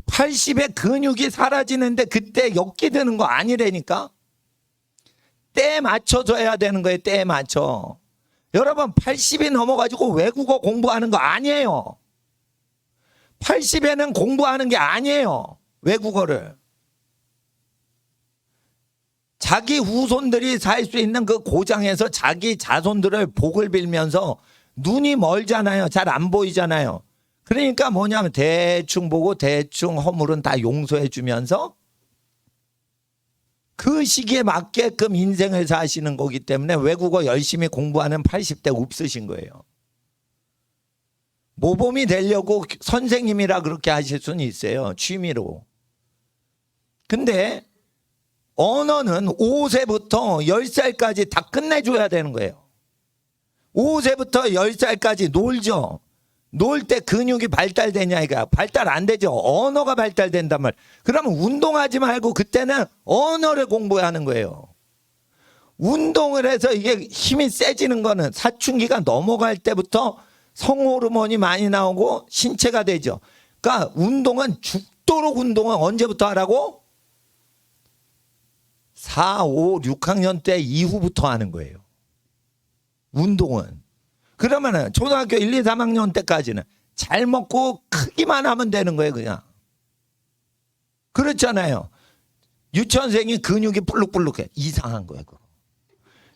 80에 근육이 사라지는데 그때 역기 드는 거 아니라니까. 때에 맞춰서 해야 되는 거예요. 때에 맞춰. 여러분 80이 넘어가지고 외국어 공부하는 거 아니에요. 80에는 공부하는 게 아니에요. 외국어를. 자기 후손들이 살 수 있는 그 고장에서 자기 자손들을 복을 빌면서 눈이 멀잖아요. 잘 안 보이잖아요. 그러니까 뭐냐면 대충 보고 대충 허물은 다 용서해 주면서 그 시기에 맞게끔 인생을 사시는 거기 때문에 외국어 열심히 공부하는 80대 없으신 거예요. 모범이 되려고 선생님이라 그렇게 하실 수는 있어요. 취미로. 근데 언어는 5세부터 10살까지 다 끝내줘야 되는 거예요. 5세부터 10살까지 놀죠. 놀 때 근육이 발달되냐 이거야. 발달 안 되죠. 언어가 발달된단 말. 그러면 운동하지 말고 그때는 언어를 공부하는 거예요. 운동을 해서 이게 힘이 세지는 거는 사춘기가 넘어갈 때부터 성호르몬이 많이 나오고 신체가 되죠. 그러니까 운동은 죽도록 운동은 언제부터 하라고? 4, 5, 6학년 때 이후부터 하는 거예요. 운동은. 그러면은 초등학교 1, 2, 3학년 때까지는 잘 먹고 크기만 하면 되는 거예요, 그냥. 그렇잖아요. 유치원생이 근육이 불룩불룩해. 이상한 거야, 그거.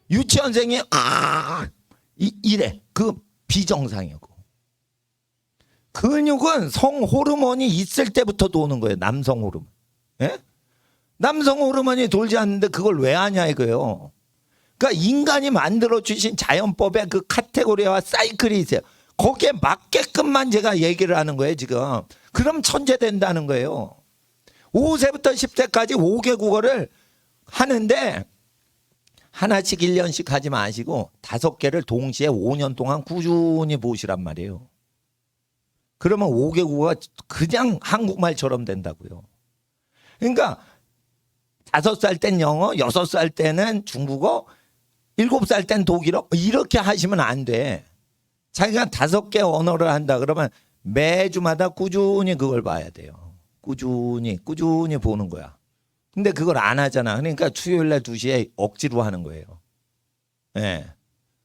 유치원생이 이래. 그 비정상이고. 근육은 성 호르몬이 있을 때부터 도는 거예요. 남성 호르몬. 예? 남성 호르몬이 돌지 않는데 그걸 왜 하냐 이거예요. 그러니까 인간이 만들어 주신 자연법의 그 카테고리와 사이클이 있어요. 거기에 맞게끔만 제가 얘기를 하는 거예요, 지금. 그럼 천재 된다는 거예요. 5세부터 10세까지 5개 국어를 하는데 하나씩 1년씩 하지 마시고 5개를 동시에 5년 동안 꾸준히 보시란 말이에요. 그러면 5개 국어가 그냥 한국말처럼 된다고요. 그러니까 5살 땐 영어, 6살 때는 중국어, 7살 땐 독일어 이렇게 하시면 안 돼. 자기가 5개 언어를 한다 그러면 매주마다 꾸준히 그걸 봐야 돼요. 꾸준히 보는 거야. 근데 그걸 안 하잖아. 그러니까 수요일 날 2시에 억지로 하는 거예요. 예. 네.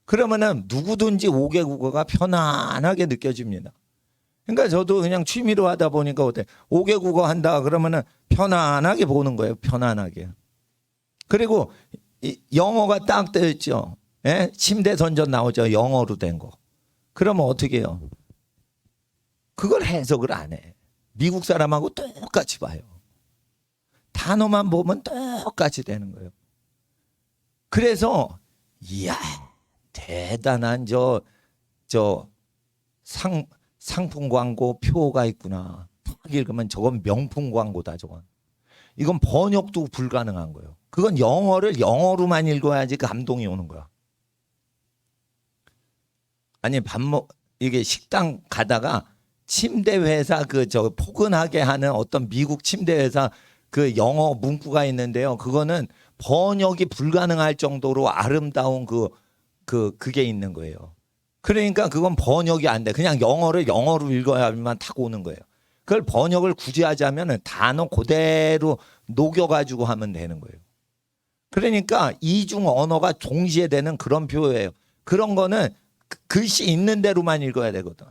그러면은 누구든지 5개 국어가 편안하게 느껴집니다. 그러니까 저도 그냥 취미로 하다 보니까 어때? 5개 국어 한다 그러면은 편안하게 보는 거예요. 편안하게. 그리고 영어가 딱 떠 있죠. 예? 침대 선전 나오죠. 영어로 된 거. 그러면 어떻게 해요? 그걸 해석을 안 해. 미국 사람하고 똑같이 봐요. 단어만 보면 똑같이 되는 거예요. 그래서 이야 대단한 상품 광고 표가 있구나. 딱 읽으면 저건 명품 광고다. 저건. 이건 번역도 불가능한 거예요. 그건 영어를 영어로만 읽어야지 감동이 오는 거야. 아니 이게 식당 가다가 침대 회사 포근하게 하는 어떤 미국 침대 회사 그 영어 문구가 있는데요. 그거는 번역이 불가능할 정도로 아름다운 그게 있는 거예요. 그러니까 그건 번역이 안 돼. 그냥 영어를 영어로 읽어야만 타고 오는 거예요. 그걸 번역을 굳이 하자면 단어 그대로 녹여가지고 하면 되는 거예요. 그러니까 이중 언어가 동시에 되는 그런 표예요. 그런 거는 글씨 있는 대로만 읽어야 되거든.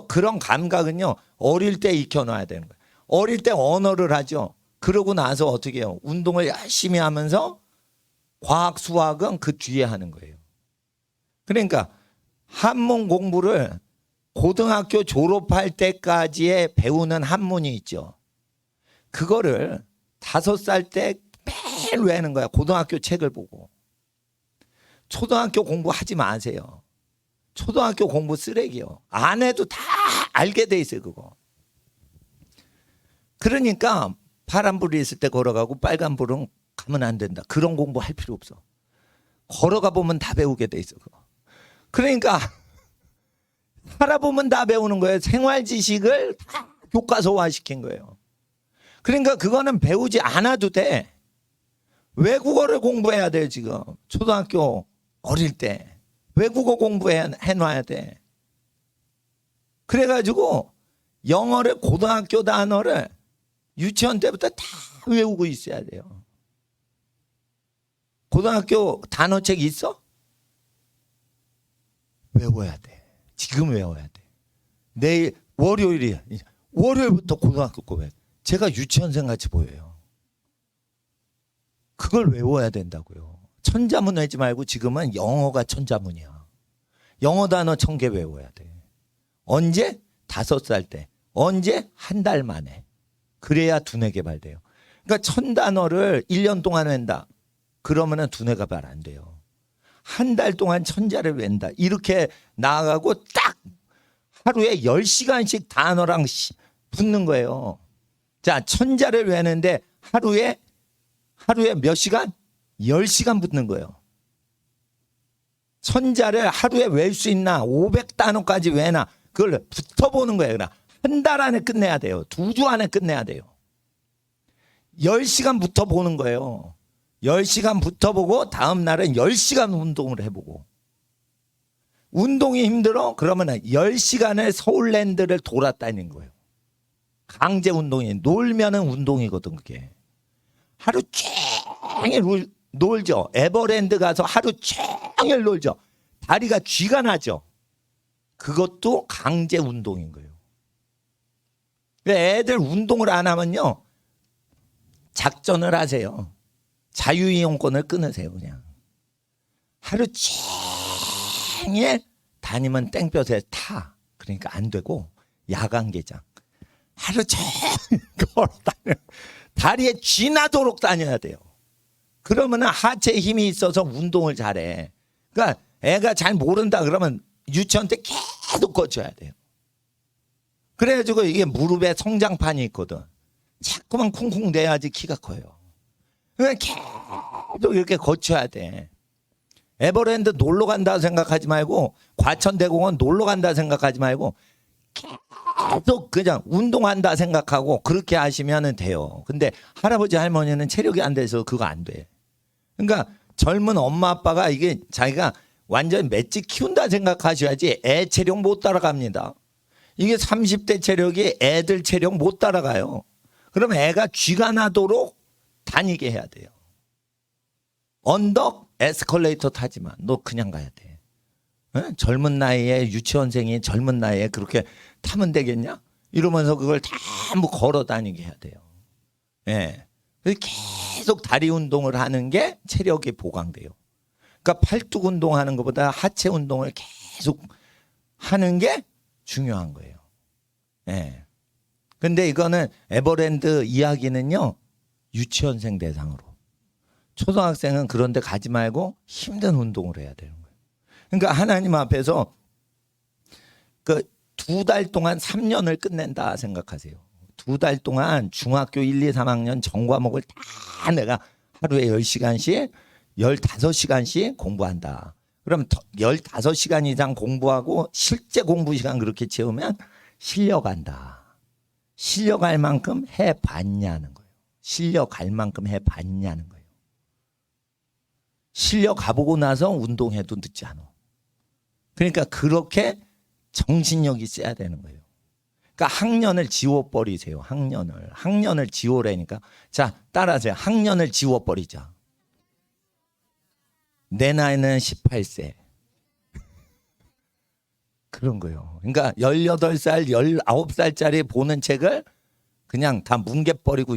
그런 감각은요, 어릴 때 익혀놔야 되는 거예요. 어릴 때 언어를 하죠. 그러고 나서 어떻게 해요? 운동을 열심히 하면서 과학, 수학은 그 뒤에 하는 거예요. 그러니까 한문 공부를 고등학교 졸업할 때까지의 배우는 한문이 있죠. 그거를 5살 때 매일 외우는 거야. 고등학교 책을 보고. 초등학교 공부하지 마세요. 초등학교 공부 쓰레기요. 안 해도 다 알게 돼 있어요, 그거. 그러니까 파란불이 있을 때 걸어가고 빨간불은 가면 안 된다. 그런 공부할 필요 없어. 걸어가 보면 다 배우게 돼 있어, 그거. 그러니까 살아보면 다 배우는 거예요. 생활 지식을 다 교과서화 시킨 거예요. 그러니까 그거는 배우지 않아도 돼. 외국어를 공부해야 돼요, 지금. 초등학교 어릴 때. 외국어 공부해놔야 돼. 그래가지고 영어를, 고등학교 단어를 유치원 때부터 다 외우고 있어야 돼요. 고등학교 단어책 있어? 외워야 돼. 지금 외워야 돼. 내일 월요일이야. 월요일부터 고등학교 거 외워. 제가 유치원생 같이 보여요. 그걸 외워야 된다고요. 천자문 외지 말고 지금은 영어가 천자문이야. 영어 단어 1000개 외워야 돼. 언제? 5살 때. 언제? 한 달 만에. 그래야 두뇌 개발돼요. 그러니까 1000단어를 1년 동안 외운다. 그러면은 두뇌 개발 안 돼요. 한 달 동안 1000자를 외운다. 이렇게 나아가고 딱 하루에 10시간씩 단어랑 붙는 거예요. 자, 1000자를 외우는데 하루에 몇 시간? 10시간 붙는 거예요. 1000자를 하루에 외울 수 있나? 500단어까지 외나? 그걸 붙어보는 거예요. 한 달 안에 끝내야 돼요. 2주 안에 끝내야 돼요. 10시간 붙어보는 거예요. 10시간 붙어보고 다음 날은 10시간 운동을 해보고. 운동이 힘들어? 그러면 10시간을 서울랜드를 돌았다는 거예요. 강제 운동이. 놀면은 운동이거든, 그게. 하루 종일 놀죠. 에버랜드 가서 하루 종일 놀죠. 다리가 쥐가 나죠. 그것도 강제 운동인 거예요. 애들 운동을 안 하면요, 작전을 하세요. 자유이용권을 끊으세요. 그냥 하루 종일 다니면 땡볕에 타. 그러니까 안 되고 야간 개장 하루 종일 걸어 다녀. 다리에 쥐 나도록 다녀야 돼요. 그러면 하체에 힘이 있어서 운동을 잘해. 그러니까 애가 잘 모른다 그러면 유치원 때 계속 거쳐야 돼요. 그래가지고 이게 무릎에 성장판이 있거든. 자꾸만 쿵쿵 대야지 키가 커요. 그러니까 계속 이렇게 거쳐야 돼. 에버랜드 놀러 간다 생각하지 말고, 과천대공원 놀러 간다 생각하지 말고 계속 그냥 운동한다 생각하고 그렇게 하시면 돼요. 근데 할아버지 할머니는 체력이 안 돼서 그거 안 돼. 그러니까 젊은 엄마 아빠가 이게 자기가 완전 맷집 키운다 생각하셔야지 애 체력 못 따라갑니다. 이게 30대 체력이 애들 체력 못 따라가요. 그러면 애가 쥐가 나도록 다니게 해야 돼요. 언덕 에스컬레이터 타지만 너 그냥 가야 돼. 응? 젊은 나이에 유치원생이 젊은 나이에 그렇게 타면 되겠냐? 이러면서 그걸 다 뭐 걸어 다니게 해야 돼요. 예. 계속 다리 운동을 하는 게 체력이 보강돼요. 그러니까 팔뚝 운동하는 것보다 하체 운동을 계속 하는 게 중요한 거예요. 예. 근데 이거는 에버랜드 이야기는요, 유치원생 대상으로. 초등학생은 그런 데 가지 말고 힘든 운동을 해야 되는 거예요. 그러니까 하나님 앞에서 그 2달 동안 3년을 끝낸다 생각하세요. 2달 동안 중학교 1, 2, 3학년 전 과목을 다 내가 하루에 10시간씩 15시간씩 공부한다. 그럼 15시간 이상 공부하고 실제 공부 시간 그렇게 채우면 실력한다. 실력할 만큼 해봤냐는 거예요. 실력할 만큼 해봤냐는 거예요. 실력 가보고 나서 운동해도 늦지 않아. 그러니까 그렇게 정신력이 있어야 되는 거예요. 그러니까 학년을 지워버리세요. 학년을 지워라니까. 자, 따라하세요. 학년을 지워버리자. 내 나이는 18세. 그런 거예요. 그러니까 18살, 19살짜리 보는 책을 그냥 다 뭉개버리고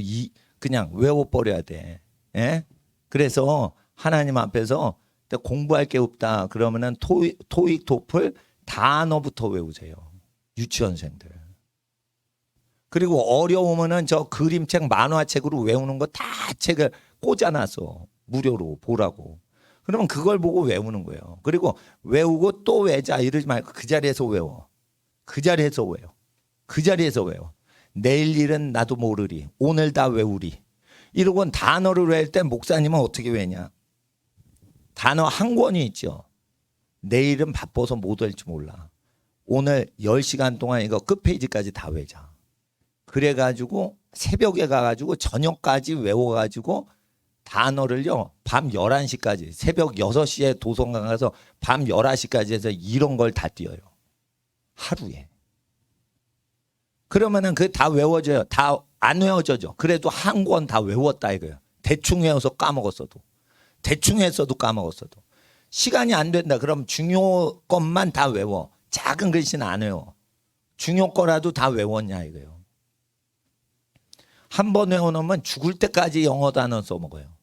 그냥 외워버려야 돼. 예? 그래서 하나님 앞에서 공부할 게 없다 그러면은 토익, 토플 단어부터 외우세요. 유치원생들. 그리고 어려우면은 저 그림책, 만화책으로 외우는 거 다 책을 꽂아놨어. 무료로 보라고. 그러면 그걸 보고 외우는 거예요. 그리고 외우고 또 외자 이러지 말고 그 자리에서 외워. 그 자리에서 외워. 그 자리에서 외워. 내일 일은 나도 모르리. 오늘 다 외우리. 이러고 단어를 외울 때 목사님은 어떻게 외냐. 단어 한 권이 있죠. 내일은 바빠서 못 외울지 몰라. 오늘 10시간 동안 이거 끝페이지까지 다 외자. 그래가지고 새벽에 가가지고 저녁까지 외워가지고 단어를요 밤 11시까지 새벽 6시에 도서관 가서 밤 11시까지 해서 이런 걸 다 띄어요. 하루에. 그러면은 그 다 외워져요. 다 안 외워져죠. 그래도 한 권 다 외웠다 이거예요. 대충 외워서 까먹었어도. 대충 했어도 까먹었어도. 시간이 안 된다. 그럼 중요 것만 다 외워. 작은 글씨는 안 외워. 중요 거라도 다 외웠냐 이거예요. 한 번 외워놓으면 죽을 때까지 영어 단어 써먹어요.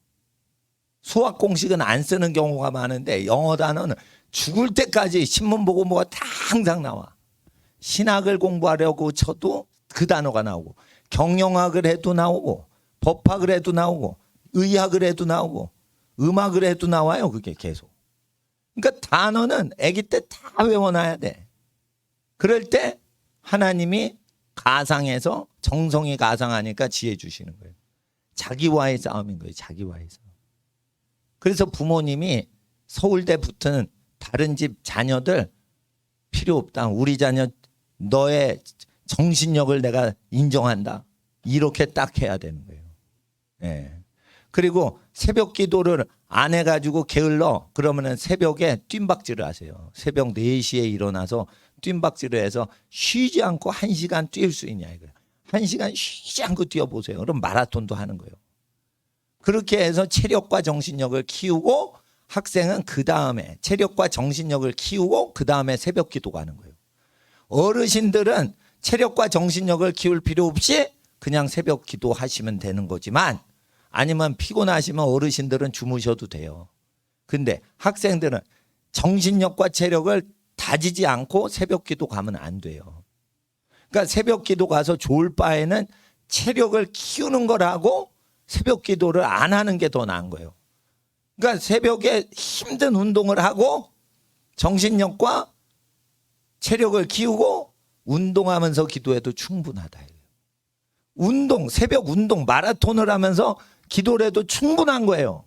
수학 공식은 안 쓰는 경우가 많은데 영어 단어는 죽을 때까지 신문 보고 뭐가 다 항상 나와. 신학을 공부하려고 쳐도 그 단어가 나오고 경영학을 해도 나오고 법학을 해도 나오고 의학을 해도 나오고 음악을 해도 나와요. 그게 계속. 그러니까 단어는 아기 때 다 외워놔야 돼. 그럴 때 하나님이 가상해서 정성이 가상하니까 지혜 주시는 거예요. 자기와의 싸움인 거예요. 자기와의 싸움. 그래서 부모님이 서울대 붙은 다른 집 자녀들 필요 없다. 우리 자녀 너의 정신력을 내가 인정한다. 이렇게 딱 해야 되는 거예요. 예. 그리고 새벽 기도를 안 해가지고 게을러 그러면은 새벽에 뜀박질을 하세요. 새벽 4시에 일어나서 뜀박질을 해서 쉬지 않고 1시간 뛸 수 있냐 이거예요. 1시간 쉬지 않고 뛰어보세요. 그럼 마라톤도 하는 거예요. 그렇게 해서 체력과 정신력을 키우고 학생은 그 다음에 체력과 정신력을 키우고 그 다음에 새벽 기도 가는 거예요. 어르신들은 체력과 정신력을 키울 필요 없이 그냥 새벽 기도 하시면 되는 거지만 아니면 피곤하시면 어르신들은 주무셔도 돼요. 근데 학생들은 정신력과 체력을 다지지 않고 새벽 기도 가면 안 돼요. 그러니까 새벽 기도 가서 좋을 바에는 체력을 키우는 거라고 새벽 기도를 안 하는 게 더 나은 거예요. 그러니까 새벽에 힘든 운동을 하고 정신력과 체력을 키우고 운동하면서 기도해도 충분하다. 운동, 새벽 운동, 마라톤을 하면서 기도를 해도 충분한 거예요.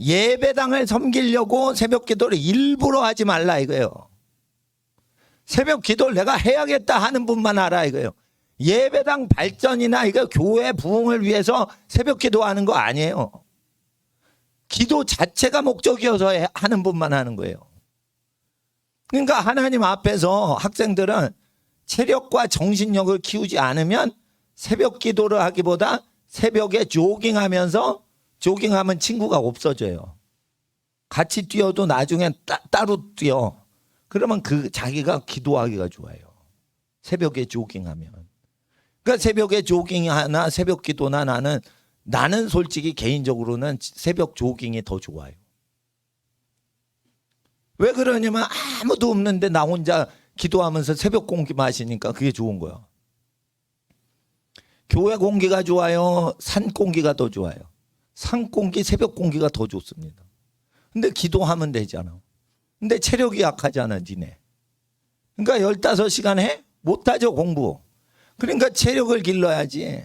예배당을 섬기려고 새벽 기도를 일부러 하지 말라 이거예요. 새벽 기도를 내가 해야겠다 하는 분만 알아 이거예요. 예배당 발전이나 이거 교회 부흥을 위해서 새벽 기도하는 거 아니에요. 기도 자체가 목적이어서 하는 분만 하는 거예요. 그러니까 하나님 앞에서 학생들은 체력과 정신력을 키우지 않으면 새벽 기도를 하기보다 새벽에 조깅하면서 조깅하면 친구가 없어져요. 같이 뛰어도 나중에 따로 뛰어. 그러면 그 자기가 기도하기가 좋아요. 새벽에 조깅하면. 그러니까 새벽에 조깅하나 새벽 기도나 나는 솔직히 개인적으로는 새벽 조깅이 더 좋아요. 왜 그러냐면 아무도 없는데 나 혼자 기도하면서 새벽 공기 마시니까 그게 좋은 거야. 교회 공기가 좋아요? 산 공기가 더 좋아요? 산 공기, 새벽 공기가 더 좋습니다. 근데 기도하면 되잖아. 근데 체력이 약하잖아, 니네. 그러니까 15시간 해? 못하죠, 공부. 그러니까 체력을 길러야지.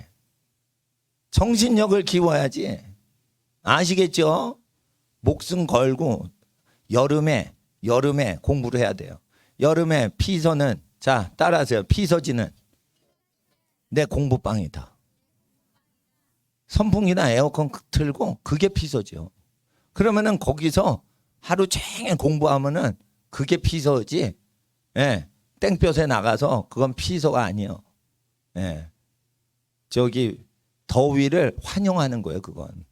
정신력을 키워야지. 아시겠죠? 목숨 걸고 여름에 공부를 해야 돼요. 여름에 피서는 자 따라하세요. 피서지는 내 공부방이다. 선풍기나 에어컨 틀고 그게 피서죠. 그러면은 거기서 하루 종일 공부하면은 그게 피서지. 예, 땡볕에 나가서 그건 피서가 아니에요. 예, 저기 더위를 환영하는 거예요. 그건.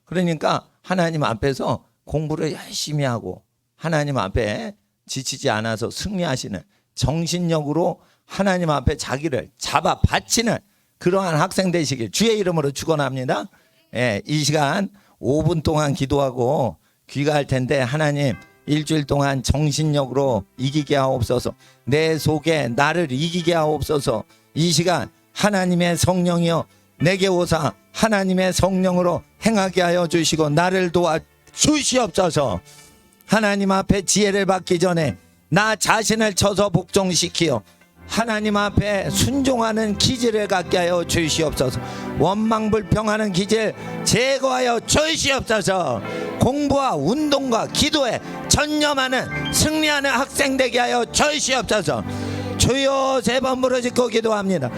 그러니까 하나님 앞에서 공부를 열심히 하고 하나님 앞에 지치지 않아서 승리하시는 정신력으로 하나님 앞에 자기를 잡아 바치는 그러한 학생 되시길 주의 이름으로 축원합니다. 예, 이 시간 5분 동안 기도하고 귀가할 텐데 하나님 일주일 동안 정신력으로 이기게 하옵소서. 내 속에 나를 이기게 하옵소서. 이 시간 하나님의 성령이여 내게 오사 하나님의 성령으로 행하게 하여 주시고 나를 도와 주시옵소서. 하나님 앞에 지혜를 받기 전에 나 자신을 쳐서 복종시키어 하나님 앞에 순종하는 기질을 갖게 하여 주시옵소서. 원망불평하는 기질 제거하여 주시옵소서. 공부와 운동과 기도에 전념하는 승리하는 학생 되게 하여 주시옵소서. 주여 세 번 부르짖고 기도합니다.